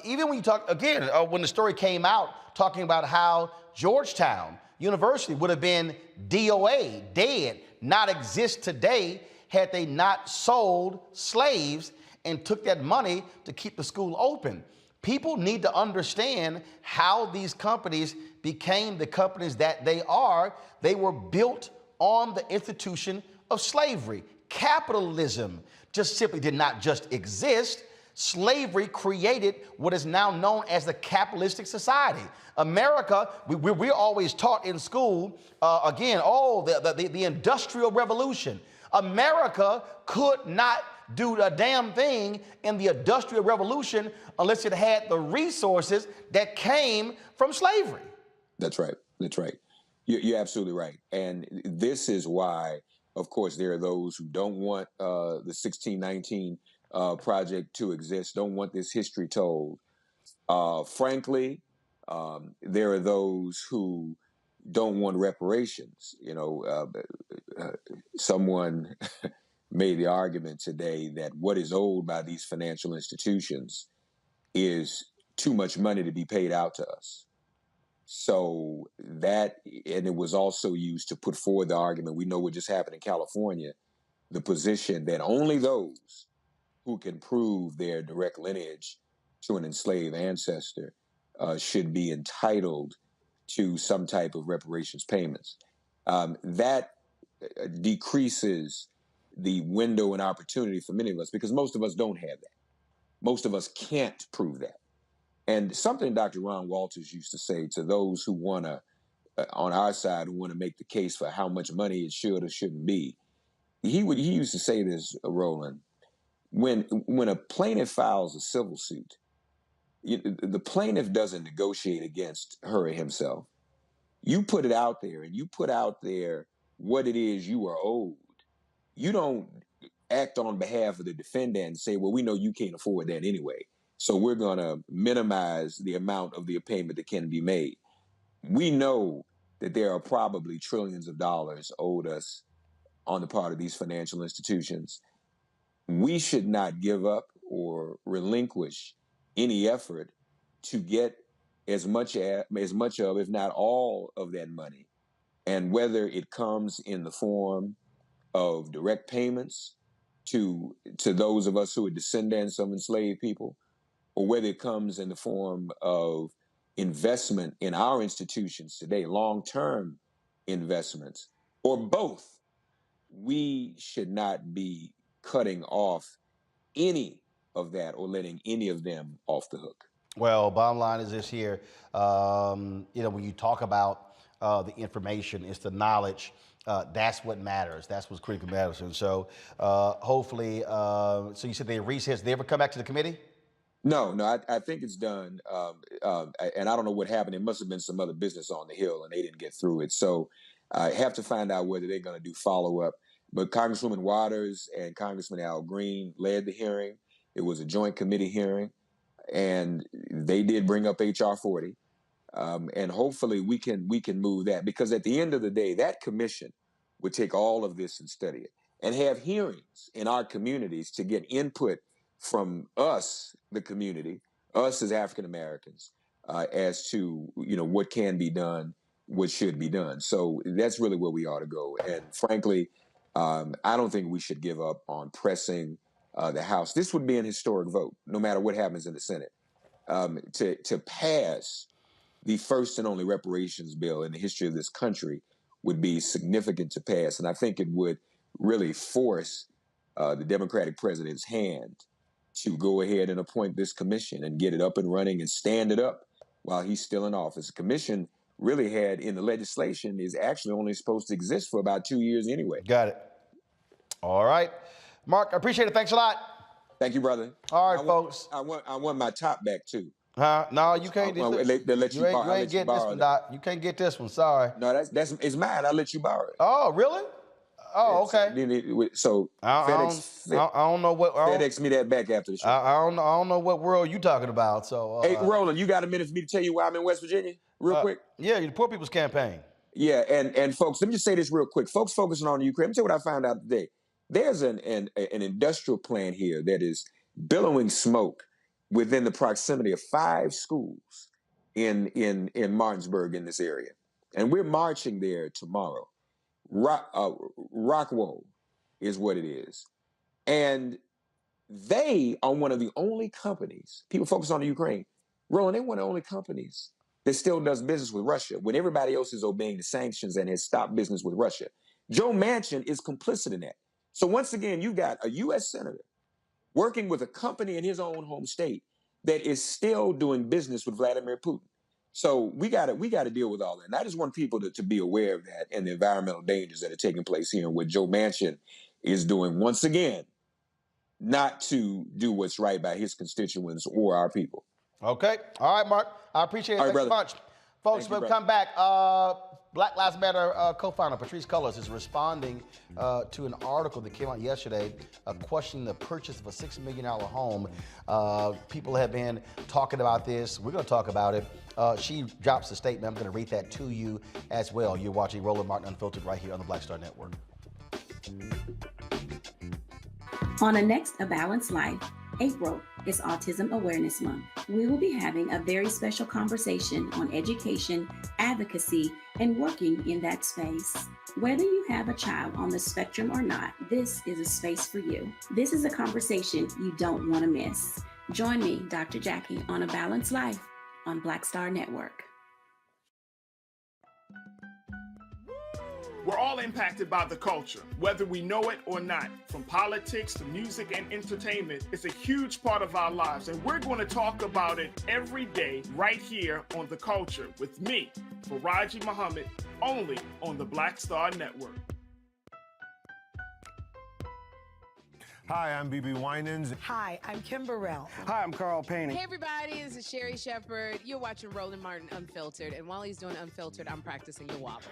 even when you talk, again, when the story came out, talking about how Georgetown University would have been DOA, dead, not exist today had they not sold slaves and took that money to keep the school open. People need to understand how these companies became the companies that they are. They were built on the institution of slavery. Capitalism just simply did not just exist. Slavery created what is now known as the capitalistic society. America, we're always taught in school, the Industrial Revolution. America could not do a damn thing in the Industrial Revolution unless it had the resources that came from slavery. That's right. That's right. You're absolutely right. And this is why Of course, there are those who don't want the 1619 project to exist, don't want this history told. Frankly, there are those who don't want reparations. You know, someone made the argument today that what is owed by these financial institutions is too much money to be paid out to us. So that, and it was also used to put forward the argument, we know what just happened in California, the position that only those who can prove their direct lineage to an enslaved ancestor should be entitled to some type of reparations payments. That decreases the window and opportunity for many of us, because most of us don't have that. Most of us can't prove that. And something Dr. Ron Walters used to say to those who want to, on our side, who want to make the case for how much money it should or shouldn't be, he used to say this, Roland, when a plaintiff files a civil suit, the plaintiff doesn't negotiate against her or himself. You put it out there, and you put out there what it is you are owed. You don't act on behalf of the defendant and say, well, we know you can't afford that anyway, so we're going to minimize the amount of the payment that can be made. We know that there are probably trillions of dollars owed us on the part of these financial institutions. We should not give up or relinquish any effort to get as much of, if not all of that money. And whether it comes in the form of direct payments to those of us who are descendants of enslaved people, or whether it comes in the form of investment in our institutions today, long-term investments, or both, we should not be cutting off any of that or letting any of them off the hook. Well, bottom line is this here. When you talk about the information, it's the knowledge. That's what matters. That's what's critically matters. And so hopefully, so you said they recessed. Did they ever come back to the committee? No, I think it's done. And I don't know what happened. It must have been some other business on the Hill and they didn't get through it. So I have to find out whether they're going to do follow-up. But Congresswoman Waters and Congressman Al Green led the hearing. It was a joint committee hearing, and they did bring up H.R. 40. And hopefully we can move that, because at the end of the day, that commission would take all of this and study it and have hearings in our communities to get input from us, the community, us as African Americans, as to what can be done, what should be done. So that's really where we ought to go. And frankly, I don't think we should give up on pressing the House. This would be an historic vote, no matter what happens in the Senate, to pass the first and only reparations bill in the history of this country would be significant to pass. And I think it would really force the Democratic president's hand to go ahead and appoint this commission and get it up and running and stand it up while he's still in office. The commission really had in the legislation is actually only supposed to exist for about 2 years anyway. Got it. All right. Mark, I appreciate it. Thanks a lot. Thank you, brother. All right, folks. I want my top back too. Huh? No, you can't. They let you ain't getting this one, Doc. You can't get this one. Sorry. No, it's mine. I'll let you borrow it. Oh, really? Oh, okay. So I don't know what. FedEx me that back after the show. I don't know what world you talking about. So hey, Roland, you got a minute for me to tell you why I'm in West Virginia, real quick? Yeah, the Poor People's Campaign. Yeah, and folks, let me just say this real quick. Folks focusing on Ukraine. Let me tell you what I found out today. There's an industrial plant here that is billowing smoke within the proximity of 5 schools in Martinsburg in this area, and we're marching there tomorrow. Rockwell is what it is. And they are one of the only companies, people focus on the Ukraine, Roland, they're one of the only companies that still does business with Russia when everybody else is obeying the sanctions and has stopped business with Russia. Joe Manchin is complicit in that. So once again, you got a U.S. senator working with a company in his own home state that is still doing business with Vladimir Putin. So we got to deal with all that. And I just want people to be aware of that and the environmental dangers that are taking place here and what Joe Manchin is doing, once again, not to do what's right by his constituents or our people. Okay. All right, Mark. I appreciate it. Thanks so much. Folks, we'll come back. Black Lives Matter co-founder Patrisse Cullors is responding to an article that came out yesterday questioning the purchase of a $6 million home. People have been talking about this. We're going to talk about it. She drops a statement. I'm going to read that to you as well. You're watching Roland Martin Unfiltered right here on the Black Star Network. On the next A Balanced Life, April is Autism Awareness Month. We will be having a very special conversation on education, advocacy, and working in that space. Whether you have a child on the spectrum or not, this is a space for you. This is a conversation you don't want to miss. Join me, Dr. Jackie, on A Balanced Life on Black Star Network. We're all impacted by the culture, whether we know it or not. From politics to music and entertainment, it's a huge part of our lives, and we're going to talk about it every day right here on The Culture with me, Faraji Muhammad, only on the Black Star Network. Hi, I'm BB Winans. Hi, I'm Kim Burrell. Hi, I'm Carl Payne. Hey everybody, this is Sherry Shepherd. You're watching Roland Martin Unfiltered, and while he's doing Unfiltered, I'm practicing the wobble.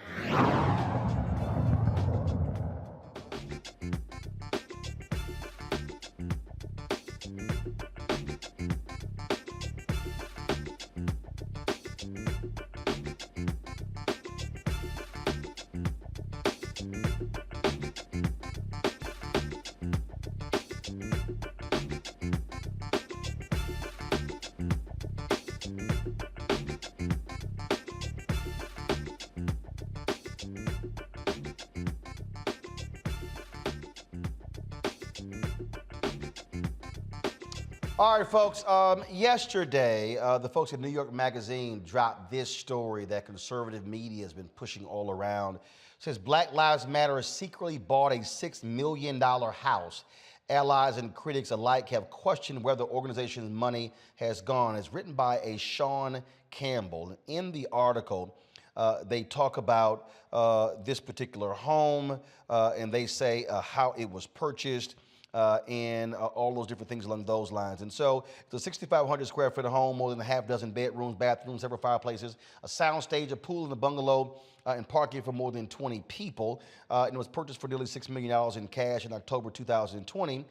All right, folks. Yesterday, the folks at New York Magazine dropped this story that conservative media has been pushing all around. It says Black Lives Matter secretly bought a $6 million house. Allies and critics alike have questioned where the organization's money has gone. It's written by a Sean Campbell. In the article, they talk about this particular home, and they say how it was purchased. And all those different things along those lines. And so it's a 6,500 square foot home, more than a half dozen bedrooms, bathrooms, several fireplaces, a sound stage, a pool in the bungalow, and parking for more than 20 people. And it was purchased for nearly $6 million in cash in October 2020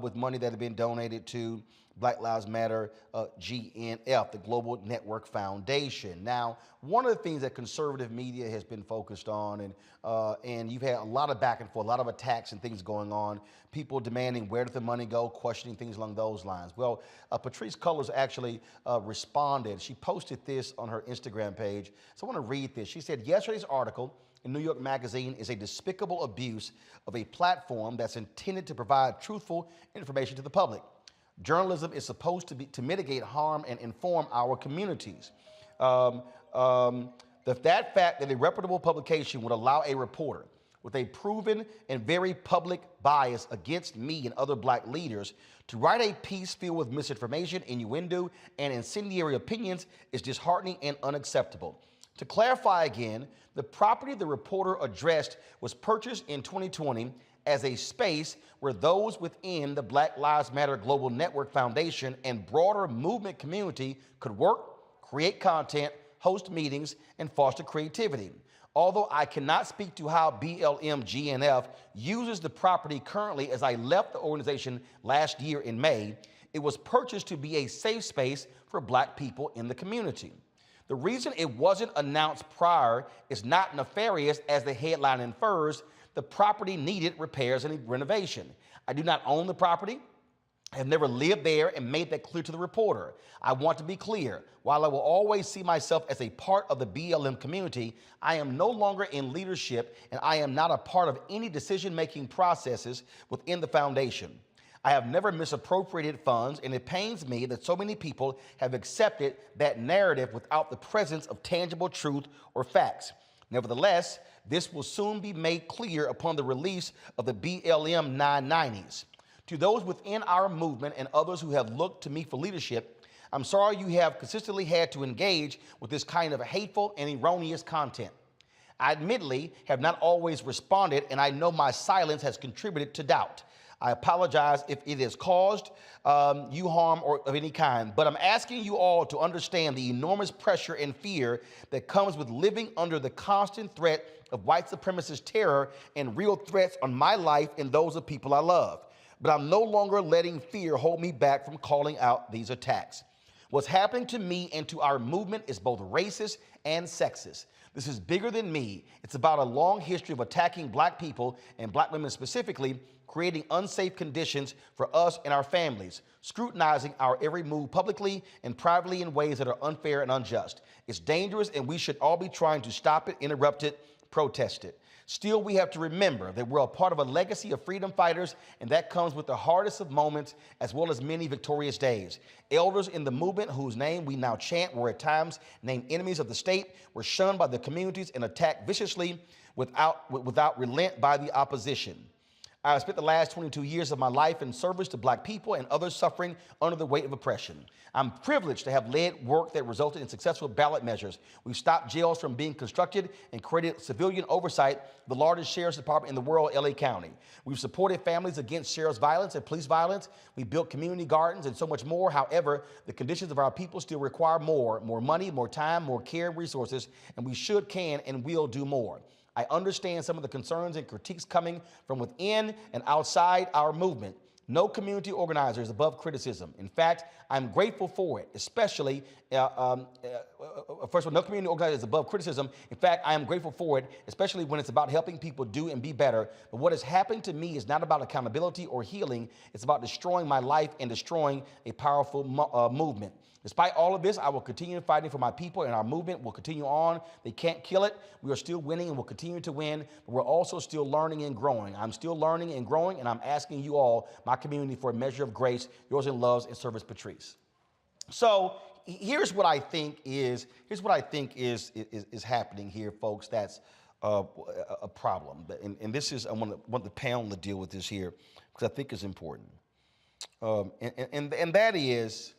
with money that had been donated to Black Lives Matter GNF, the Global Network Foundation. Now, one of the things that conservative media has been focused on, and you've had a lot of back and forth, a lot of attacks and things going on, people demanding where did the money go, questioning things along those lines. Well, Patrisse Cullors actually responded. She posted this on her Instagram page. So I want to read this. She said, yesterday's article in New York Magazine is a despicable abuse of a platform that's intended to provide truthful information to the public. Journalism is supposed to mitigate harm and inform our communities. That fact that a reputable publication would allow a reporter with a proven and very public bias against me and other black leaders to write a piece filled with misinformation, innuendo, and incendiary opinions is disheartening and unacceptable. To clarify again, the property the reporter addressed was purchased in 2020 as a space where those within the Black Lives Matter Global Network Foundation and broader movement community could work, create content, host meetings, and foster creativity. Although I cannot speak to how BLM GNF uses the property currently, as I left the organization last year in May, it was purchased to be a safe space for black people in the community. The reason it wasn't announced prior is not nefarious as the headline infers. The property needed repairs and renovation. I do not own the property. I have never lived there and made that clear to the reporter. I want to be clear. While I will always see myself as a part of the BLM community, I am no longer in leadership and I am not a part of any decision-making processes within the foundation. I have never misappropriated funds, and it pains me that so many people have accepted that narrative without the presence of tangible truth or facts. Nevertheless, this will soon be made clear upon the release of the BLM 990s. To those within our movement and others who have looked to me for leadership, I'm sorry you have consistently had to engage with this kind of hateful and erroneous content. I admittedly have not always responded, and I know my silence has contributed to doubt. I apologize if it has caused you harm or of any kind, but I'm asking you all to understand the enormous pressure and fear that comes with living under the constant threat of white supremacist terror and real threats on my life and those of people I love. But I'm no longer letting fear hold me back from calling out these attacks. What's happening to me and to our movement is both racist and sexist. This is bigger than me. It's about a long history of attacking black people and black women specifically, creating unsafe conditions for us and our families, scrutinizing our every move publicly and privately in ways that are unfair and unjust. It's dangerous, and we should all be trying to stop it, interrupt it, protest it. Still, we have to remember that we're a part of a legacy of freedom fighters, and that comes with the hardest of moments as well as many victorious days. Elders in the movement whose name we now chant were at times named enemies of the state, were shunned by the communities and attacked viciously without relent by the opposition. I have spent the last 22 years of my life in service to black people and others suffering under the weight of oppression. I'm privileged to have led work that resulted in successful ballot measures. We've stopped jails from being constructed and created civilian oversight, the largest sheriff's department in the world, LA County. We've supported families against sheriff's violence and police violence. We built community gardens and so much more. However, the conditions of our people still require more money, more time, more care and resources, and we should, can, and will do more. I understand some of the concerns and critiques coming from within and outside our movement. No community organizer is above criticism. In fact, I'm grateful for it, especially, first of all, no community organizer is above criticism. In fact, I am grateful for it, especially when it's about helping people do and be better. But what has happened to me is not about accountability or healing. It's about destroying my life and destroying a powerful movement. Despite all of this, I will continue fighting for my people, and our movement will continue on. They can't kill it. We are still winning and will continue to win, but we're also still learning and growing. I'm still learning and growing, and I'm asking you all, my community, for a measure of grace, yours in love and service, Patrice. So here's what I think is happening here, folks. That's a problem, and this is I want the panel to deal with this here because I think it's important, and that is.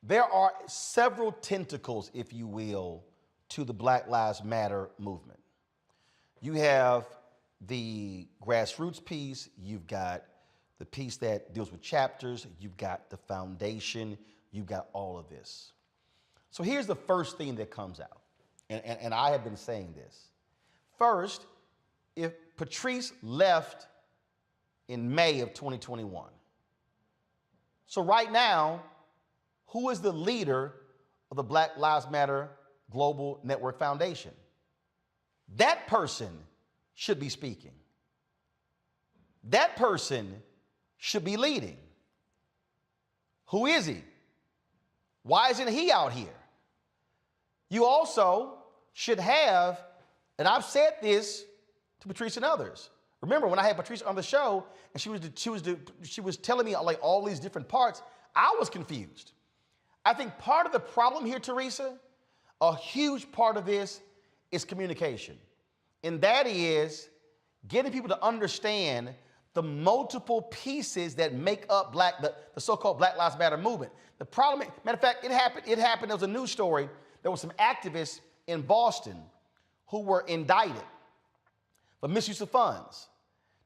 There are several tentacles, if you will, to the Black Lives Matter movement. You have the grassroots piece, you've got the piece that deals with chapters, you've got the foundation, you've got all of this. So here's the first thing that comes out, and I have been saying this. First, if Patrice left in May of 2021, so right now, who is the leader of the Black Lives Matter Global Network Foundation? That person should be speaking. That person should be leading. Who is he? Why isn't he out here? You also should have, and I've said this to Patrice and others. Remember when I had Patrice on the show and she was telling me like all these different parts, I was confused. I think part of the problem here, Teresa, a huge part of this is communication. And that is getting people to understand the multiple pieces that make up the so-called Black Lives Matter movement. The problem, matter of fact, it happened, there was a news story, there were some activists in Boston who were indicted for misuse of funds.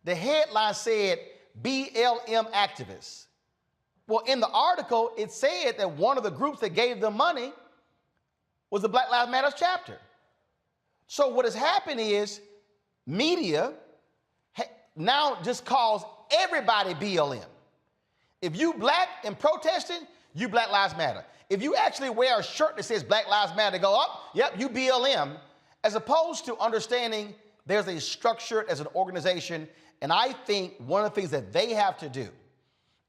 The headline said, BLM activists. Well, in the article, it said that one of the groups that gave them money was the Black Lives Matter chapter. So what has happened is media now just calls everybody BLM. If you black and protesting, you Black Lives Matter. If you actually wear a shirt that says Black Lives Matter, go up, yep, you BLM, as opposed to understanding there's a structure as an organization. And I think one of the things that they have to do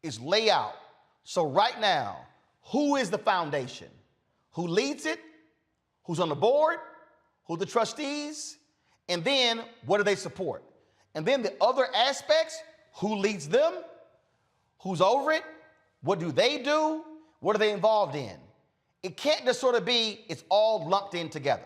is lay out. So right now, who is the foundation? Who leads it? Who's on the board? Who are the trustees? And then what do they support? And then the other aspects, who leads them? Who's over it? What do they do? What are they involved in? It can't just sort of be, it's all lumped in together.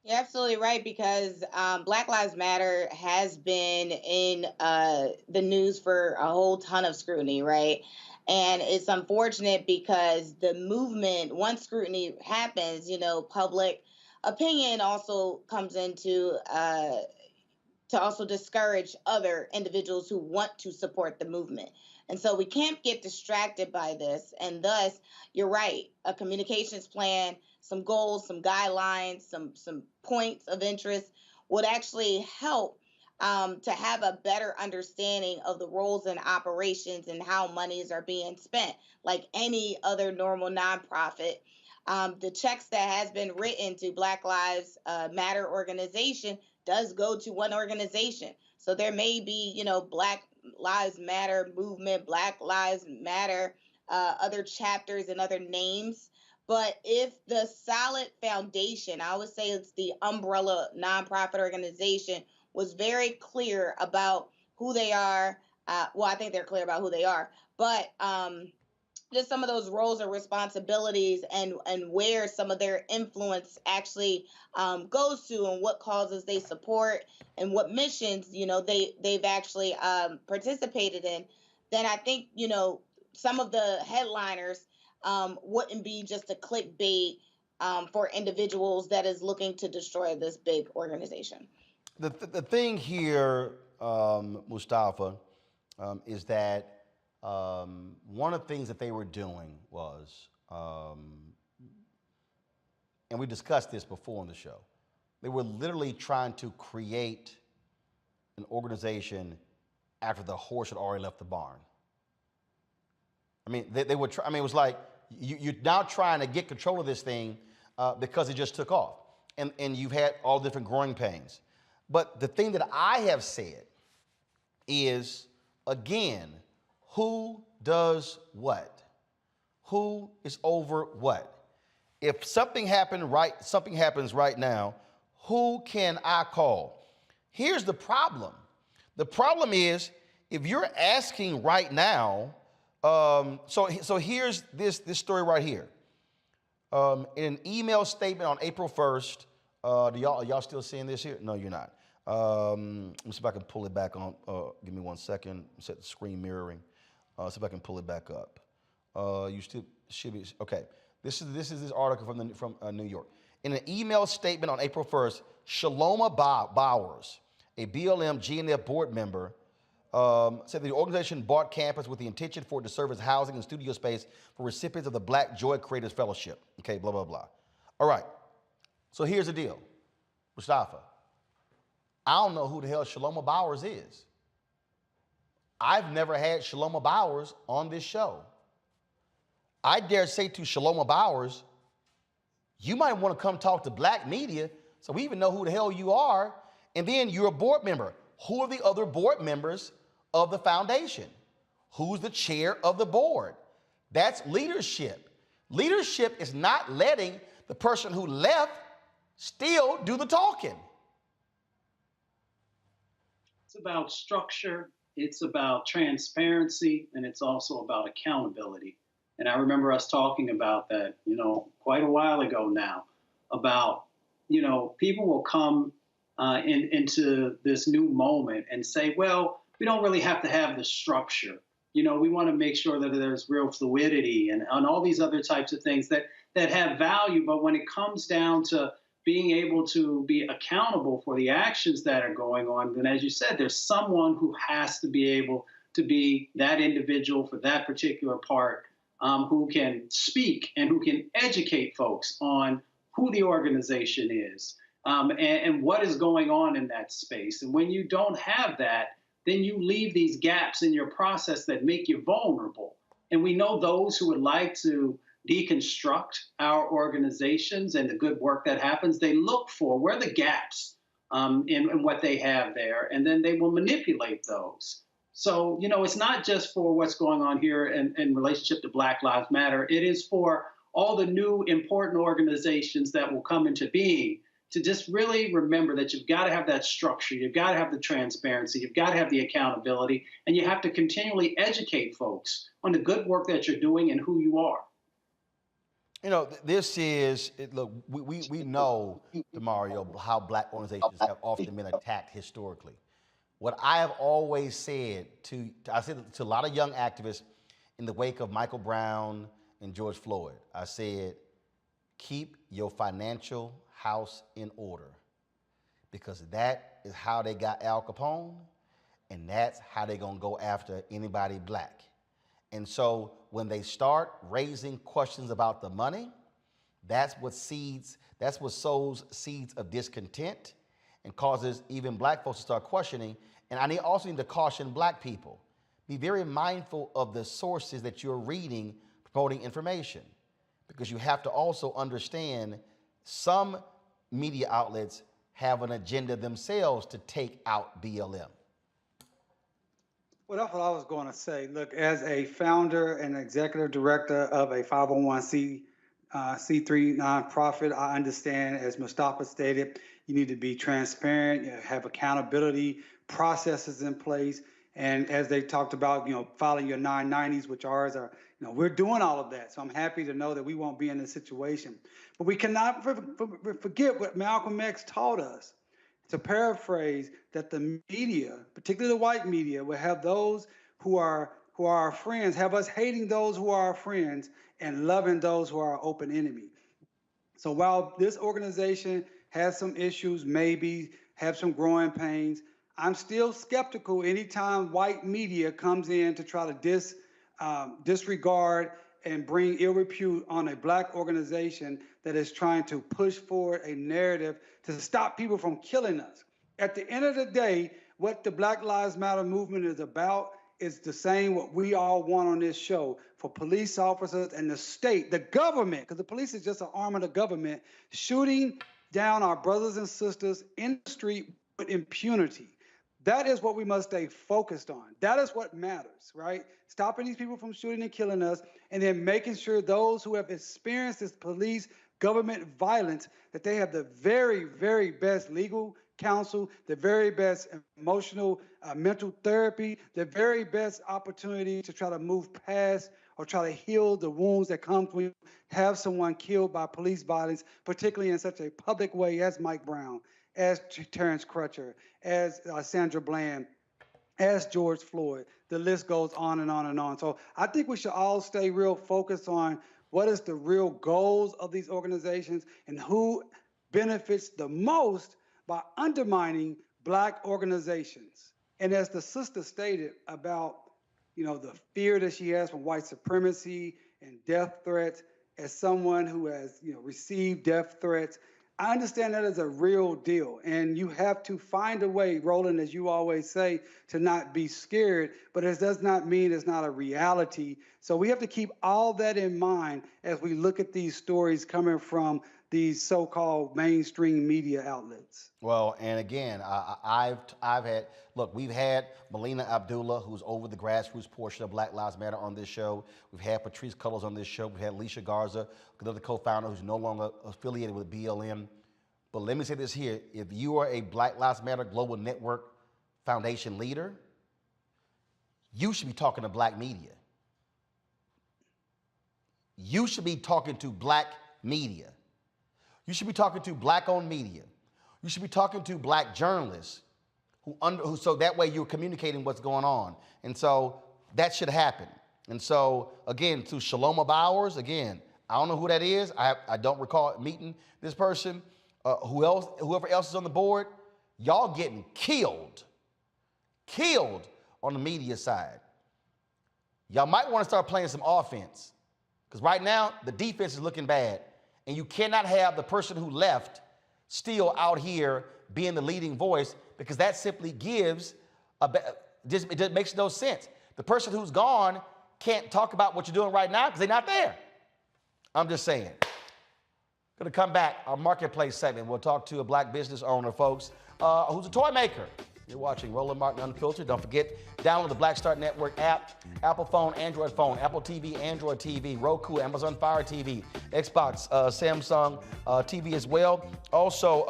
You're absolutely right, because Black Lives Matter has been in the news for a whole ton of scrutiny, right? And it's unfortunate because the movement, once scrutiny happens, public opinion also comes into to also discourage other individuals who want to support the movement. And so we can't get distracted by this. And thus, you're right, a communications plan, some goals, some guidelines, some points of interest would actually help to have a better understanding of the roles and operations and how monies are being spent, like any other normal nonprofit. The checks that has been written to Black Lives Matter organization does go to one organization. So there may be, Black Lives Matter movement, Black Lives Matter, other chapters and other names. But if the solid foundation, I would say it's the umbrella nonprofit organization, was very clear about who they are. Well, I think they're clear about who they are, but just some of those roles and responsibilities and where some of their influence actually goes to and what causes they support and what missions, they've actually participated in, then I think, some of the headliners wouldn't be just a clickbait for individuals that is looking to destroy this big organization. The thing here, Mustafa, is that one of the things that they were doing was, and we discussed this before on the show, they were literally trying to create an organization after the horse had already left the barn. I mean, they were. It was like you're now trying to get control of this thing because it just took off, and you've had all different growing pains. But the thing that I have said is, again, who does what? Who is over what? If something happens right now, who can I call? Here's the problem. The problem is, if you're asking right now, so here's this story right here. In an email statement on April 1st, are y'all still seeing this here? No, you're not. Let me see if I can pull it back on. Give me 1 second. Set the screen mirroring. See if I can pull it back up. You still should be okay. This is this article from New York. In an email statement on April 1st, Shaloma Bowers, a BLM GNF board member, said the organization bought campus with the intention for it to serve as housing and studio space for recipients of the Black Joy Creators Fellowship. Okay, blah, blah, blah. All right. So here's the deal, Mustafa. I don't know who the hell Shaloma Bowers is. I've never had Shaloma Bowers on this show. I dare say to Shaloma Bowers, you might want to come talk to Black media so we even know who the hell you are. And then you're a board member. Who are the other board members of the foundation? Who's the chair of the board? That's leadership. Leadership is not letting the person who left still do the talking. It's about structure, it's about transparency, and it's also about accountability. And I remember us talking about that, quite a while ago now, about, people will come into this new moment and say, well, we don't really have to have the structure. We want to make sure that there's real fluidity and all these other types of things that have value. But when it comes down to being able to be accountable for the actions that are going on, then as you said, there's someone who has to be able to be that individual for that particular part, who can speak and who can educate folks on who the organization is, and what is going on in that space. And when you don't have that, then you leave these gaps in your process that make you vulnerable. And we know those who would like to deconstruct our organizations and the good work that happens, they look for where are the gaps in what they have there, and then they will manipulate those. So, it's not just for what's going on here in relationship to Black Lives Matter. It is for all the new important organizations that will come into being to just really remember that you've got to have that structure, you've got to have the transparency, you've got to have the accountability, and you have to continually educate folks on the good work that you're doing and who you are. This is, look, we know, Mario, how Black organizations have often been attacked historically. What I have always said I said to a lot of young activists in the wake of Michael Brown and George Floyd, I said, keep your financial house in order. because that is how they got Al Capone, and that's how they're gonna go after anybody black. And so when they start raising questions about the money, that's what sows seeds of discontent and causes even black folks to start questioning. And I also need to caution black people. Be very mindful of the sources that you're reading promoting information, because you have to also understand some media outlets have an agenda themselves to take out BLM. Well, that's what I was going to say. Look, as a founder and executive director of a 501c3 nonprofit, I understand, as Mustafa stated, you need to be transparent, you have accountability processes in place. And as they talked about, filing your 990s, which ours are, we're doing all of that. So I'm happy to know that we won't be in this situation. But we cannot forget what Malcolm X taught us. To paraphrase, that the media, particularly the white media, will have those who are our friends, have us hating those who are our friends and loving those who are our open enemy. So while this organization has some issues, maybe have some growing pains, I'm still skeptical anytime white media comes in to try to disregard and bring ill repute on a black organization that is trying to push forward a narrative to stop people from killing us. At the end of the day, what the Black Lives Matter movement is about is the same what we all want on this show, for police officers and the state, the government, because the police is just an arm of the government, shooting down our brothers and sisters in the street with impunity. That is what we must stay focused on. That is what matters, right? Stopping these people from shooting and killing us, and then making sure those who have experienced this police government violence, that they have the very, very best legal counsel, the very best emotional, mental therapy, the very best opportunity to try to move past or try to heal the wounds that come when you have someone killed by police violence, particularly in such a public way as Mike Brown, as Terrence Crutcher, as Sandra Bland, as George Floyd. The list goes on and on and on. So I think we should all stay real focused on what is the real goals of these organizations and who benefits the most by undermining black organizations. And as the sister stated about, the fear that she has from white supremacy and death threats, as someone who has, received death threats, I understand that is a real deal, and you have to find a way, Roland, as you always say, to not be scared, but it does not mean it's not a reality. So we have to keep all that in mind as we look at these stories coming from these so-called mainstream media outlets. Well, and again, we've had Melina Abdullah, who's over the grassroots portion of Black Lives Matter, on this show. We've had Patrice Cullors on this show. We've had Alicia Garza, another co-founder who's no longer affiliated with BLM. But let me say this here. If you are a Black Lives Matter Global Network Foundation leader, you should be talking to black media. You should be talking to black media. You should be talking to black-owned media. You should be talking to black journalists so that way you're communicating what's going on. And so that should happen. And so, again, to Shaloma Bowers, again, I don't know who that is. I don't recall meeting this person. Whoever else is on the board, y'all getting killed on the media side. Y'all might want to start playing some offense, because right now the defense is looking bad. And you cannot have the person who left still out here being the leading voice, because that simply it makes no sense. The person who's gone can't talk about what you're doing right now because they're not there. I'm just saying. Going to come back, our marketplace segment. We'll talk to a black business owner, folks, who's a toy maker. You're watching Roland Martin Unfiltered. Don't forget, download the Black Star Network app, Apple phone, Android phone, Apple TV, Android TV, Roku, Amazon Fire TV, Xbox, Samsung TV as well. Also,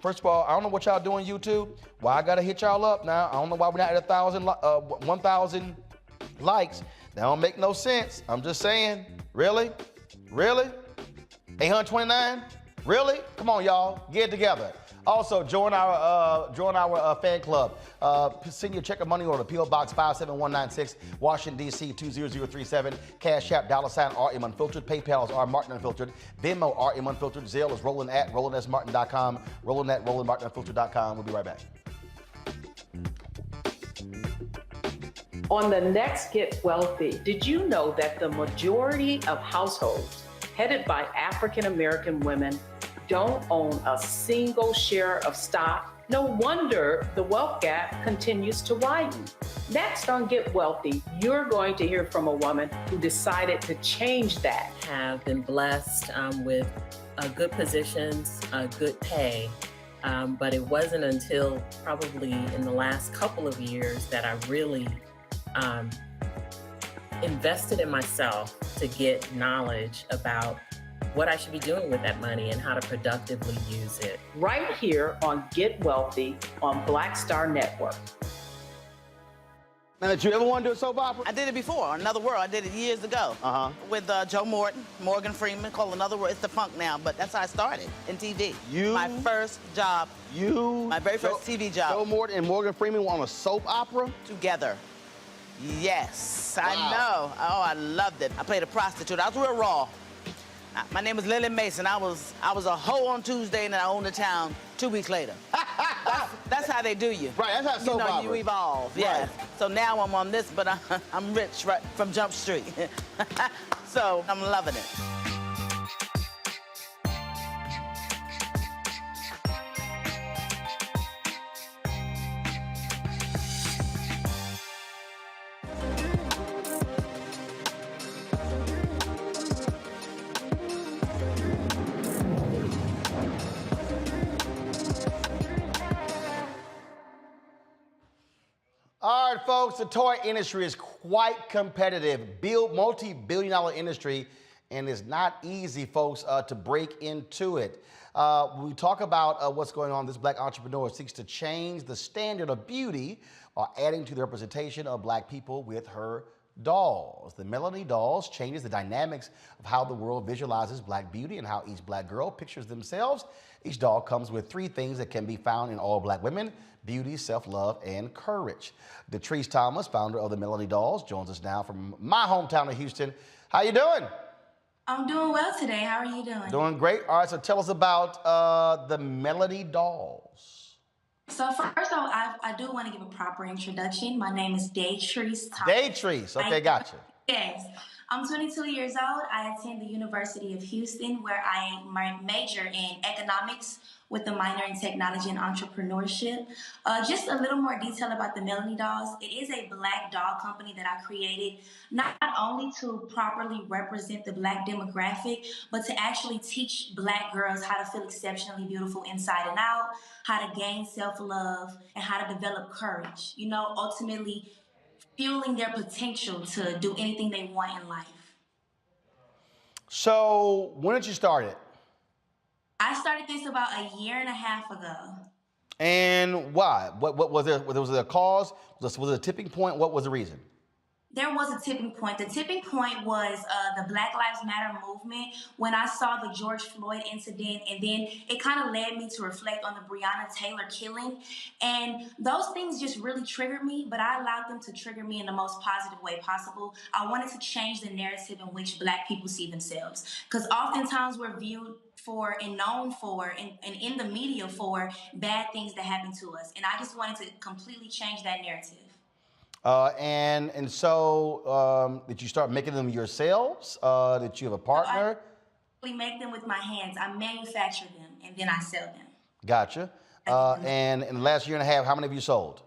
first of all, I don't know what y'all doing YouTube. Well, I got to hit y'all up now. I don't know why we're not at 1,000 likes. That don't make no sense. I'm just saying. Really? 829? Really? Come on, y'all. Get it together. Also, join our fan club. Send your check or money order, P.O. Box 57196, Washington, D.C. 20037. Cash App, $RM Unfiltered. PayPal is R Martin Unfiltered. Venmo, RM Unfiltered. Zelle is Roland at RolandSMartin.com. Roland at RolandMartinUnfiltered.com. We'll be right back. On the next Get Wealthy, did you know that the majority of households headed by African American women don't own a single share of stock? No wonder the wealth gap continues to widen. Next on Get Wealthy, you're going to hear from a woman who decided to change that. Have been blessed with good positions, good pay, but it wasn't until probably in the last couple of years that I really invested in myself to get knowledge about what I should be doing with that money and how to productively use it. Right here on Get Wealthy on Black Star Network. Now, did you ever want to do a soap opera? I did it before on Another World. I did it years ago with Joe Morgan Freeman, called Another World. It's the funk now, but that's how I started in TV. My first job. My very first TV job. Joe Morton and Morgan Freeman were on a soap opera? Together. Yes, Wow. I know. Oh, I loved it. I played a prostitute. I was real raw. My name is Lily Mason. I was a hoe on Tuesday and I owned the town 2 weeks later. That's how they do you. Right, that's how soap opera. You evolve. Yeah. Right. So now I'm on this, but I'm rich right from Jump Street. So I'm loving it. All right, folks, the toy industry is quite competitive, multi-billion-dollar industry, and it's not easy, folks, to break into it. We talk about what's going on. This black entrepreneur seeks to change the standard of beauty while adding to the representation of black people with her dolls. The Melanie dolls changes the dynamics of how the world visualizes black beauty and how each black girl pictures themselves. Each doll comes with 3 things that can be found in all black women: beauty, self-love, and courage. Detrice Thomas, founder of the Melanie Dolls, joins us now from my hometown of Houston. How you doing? I'm doing well today. How are you doing? Doing great. All right, so tell us about the Melanie Dolls. So first off, I do want to give a proper introduction. My name is Detrice Thomas. Detrice, okay, gotcha. Yes. I'm 22 years old. I attend the University of Houston, where I major in economics with a minor in technology and entrepreneurship. Just a little more detail about the Melanie Dolls. It is a black doll company that I created not only to properly represent the black demographic, but to actually teach black girls how to feel exceptionally beautiful inside and out, how to gain self-love, and how to develop courage. You know, ultimately fueling their potential to do anything they want in life. So when did you start it? I started this about a year and a half ago. And why? What was there? Was there a cause? Was it a tipping point? What was the reason? There was a tipping point. The tipping point was the Black Lives Matter movement when I saw the George Floyd incident, and then it kind of led me to reflect on the Breonna Taylor killing. And those things just really triggered me, but I allowed them to trigger me in the most positive way possible. I wanted to change the narrative in which black people see themselves, because oftentimes we're viewed for and known for and in the media for bad things that happen to us. And I just wanted to completely change that narrative. And so did you start making them yourselves? Did you have a partner? I make them with my hands. I manufacture them and then I sell them. Gotcha. And in the last year and a half, how many have you sold?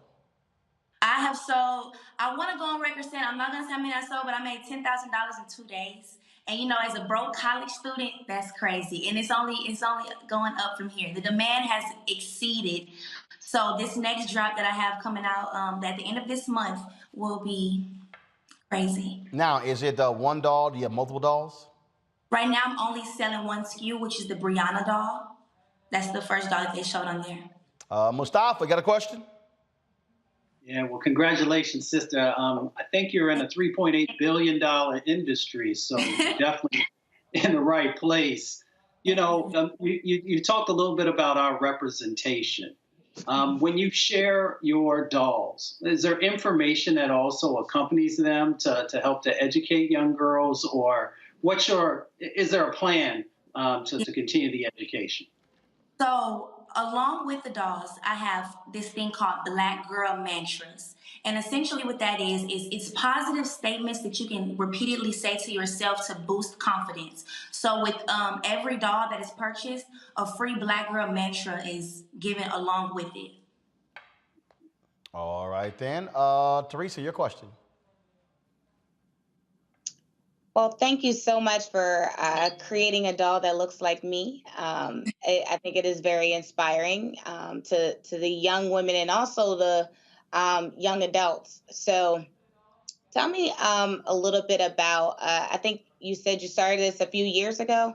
I have sold, I want to go on record saying, I'm not going to say how many I sold, but I made $10,000 in 2 days. And you know, as a broke college student, that's crazy. And it's only going up from here. The demand has exceeded. So this next drop that I have coming out at the end of this month will be crazy. Now, is it one doll? Do you have multiple dolls? Right now, I'm only selling one SKU, which is the Breonna doll. That's the first doll that they showed on there. Mustafa, got a question? Yeah, well, congratulations, sister. I think you're in a $3.8 billion industry, so you're definitely in the right place. You talked a little bit about our representation. When you share your dolls, is there information that also accompanies them to help to educate young girls, or is there a plan to continue the education? So, along with the dolls, I have this thing called Black Girl Mantras. And essentially what that is it's positive statements that you can repeatedly say to yourself to boost confidence. So with every doll that is purchased, a free Black Girl Mantra is given along with it. All right, then. Teresa, your question. Well, thank you so much for creating a doll that looks like me. I think it is very inspiring to the young women and also the young adults. So tell me a little bit about, I think you said you started this a few years ago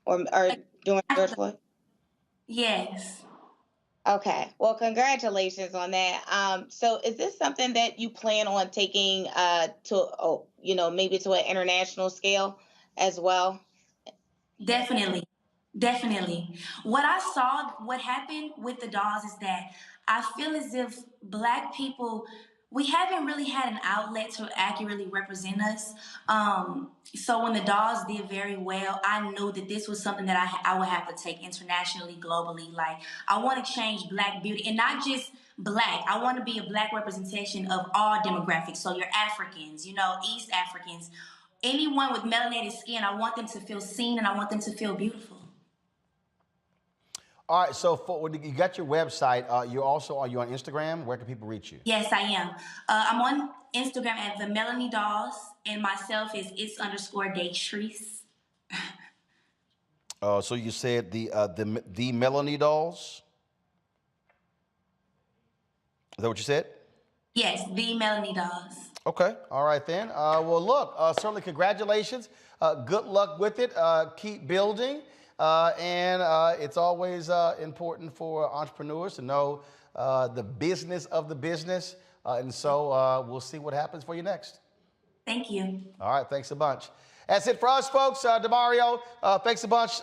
or during George Floyd? Yes. Okay. Well, congratulations on that. So is this something that you plan on taking maybe to an international scale as well? Definitely. What happened with the dolls is that I feel as if Black people, we haven't really had an outlet to accurately represent us. So when the dolls did very well, I knew that this was something that I would have to take internationally, globally. Like, I want to change Black beauty, and not just Black. I want to be a Black representation of all demographics. So your Africans, East Africans, anyone with melanated skin, I want them to feel seen and I want them to feel beautiful. All right, so you got your website. Are you on Instagram? Where can people reach you? Yes, I am. I'm on Instagram at the Melanie Dolls, and myself is its_Datrice. So you said the Melanie Dolls? Is that what you said? Yes, the Melanie Dolls. Okay, all right then. Well, look, certainly congratulations. Good luck with it. Keep building. And it's always important for entrepreneurs to know the business of the business. And so we'll see what happens for you next. Thank you. All right, thanks a bunch. That's it for us, folks. DeMario, thanks a bunch.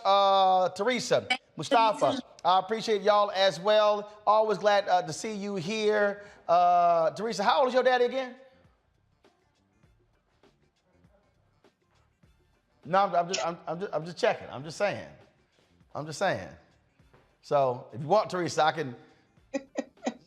Teresa, Mustafa, I appreciate y'all as well. Always glad to see you here. Teresa, how old is your daddy again? No, I'm just checking. I'm just saying. So if you want, Teresa, I can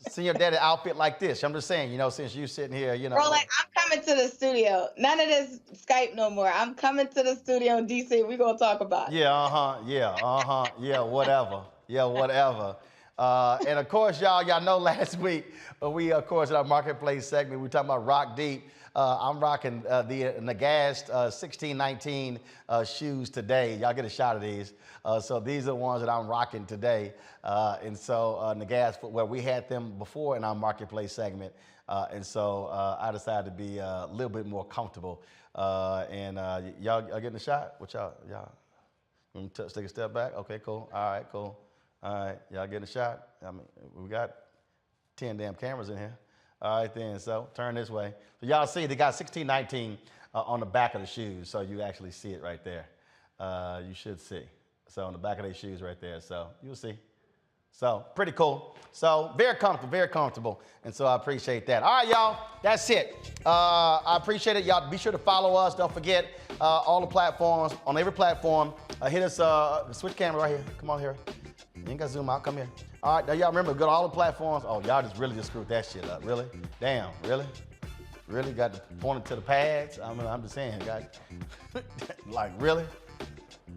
send your daddy outfit like this. I'm just saying, since you sitting here, Roland, I'm coming to the studio. None of this Skype no more. I'm coming to the studio in DC. We're going to talk about it. Yeah, whatever. And of course, y'all know last week, we, of course, in our marketplace segment, we were talking about Rock Deep. I'm rocking the Gaetz 1619 shoes today. Y'all get a shot of these. So these are the ones that I'm rocking today. And so the Gaetz footwear, we had them before in our marketplace segment. And so I decided to be a little bit more comfortable. And y'all getting a shot? What y'all? Want to take a step back? Okay, cool. All right, cool. All right, y'all getting a shot? I mean, we got 10 damn cameras in here. All right then, so turn this way. So y'all see they got 1619 on the back of the shoes, so you actually see it right there. You should see. So on the back of their shoes right there, so you'll see. So pretty cool. So very comfortable. And so I appreciate that. All right, y'all, that's it. I appreciate it. Y'all be sure to follow us. Don't forget all the platforms, on every platform. Hit us, switch camera right here. Come on here. You ain't got to zoom out, come here. All right, now y'all remember, go to all the platforms. Oh, y'all just screwed that shit up, really? Damn, really? Really got to point it to the pads? I mean, I'm just saying, like, really?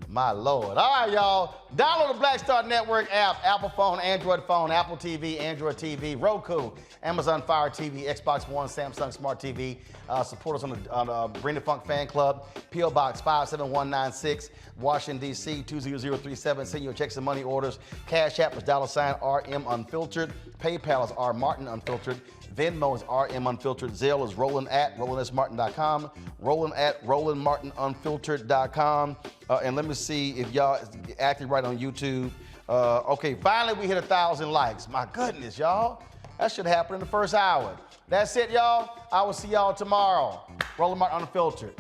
My Lord. All right, y'all. Download the Black Star Network app, Apple phone, Android phone, Apple TV, Android TV, Roku, Amazon Fire TV, Xbox One, Samsung Smart TV. Support us on the Bring the Funk Fan Club, P.O. Box 57196, Washington, D.C. 20037. Send your checks and money orders. Cash App is $RM Unfiltered. PayPal is R Martin Unfiltered. Venmo is RM Unfiltered. Zelle is Roland at RolandSMartin.com. Roland at RolandMartinUnfiltered.com. And let me see if y'all acting right on YouTube. Okay, finally we hit 1,000 likes. My goodness, y'all. That should happen in the first hour. That's it, y'all. I will see y'all tomorrow. Roland Martin Unfiltered.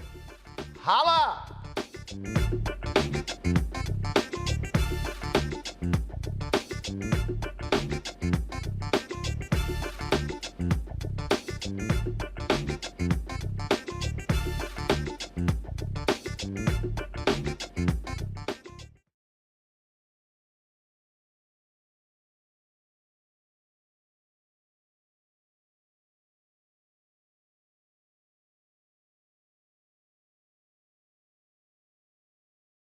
Holla!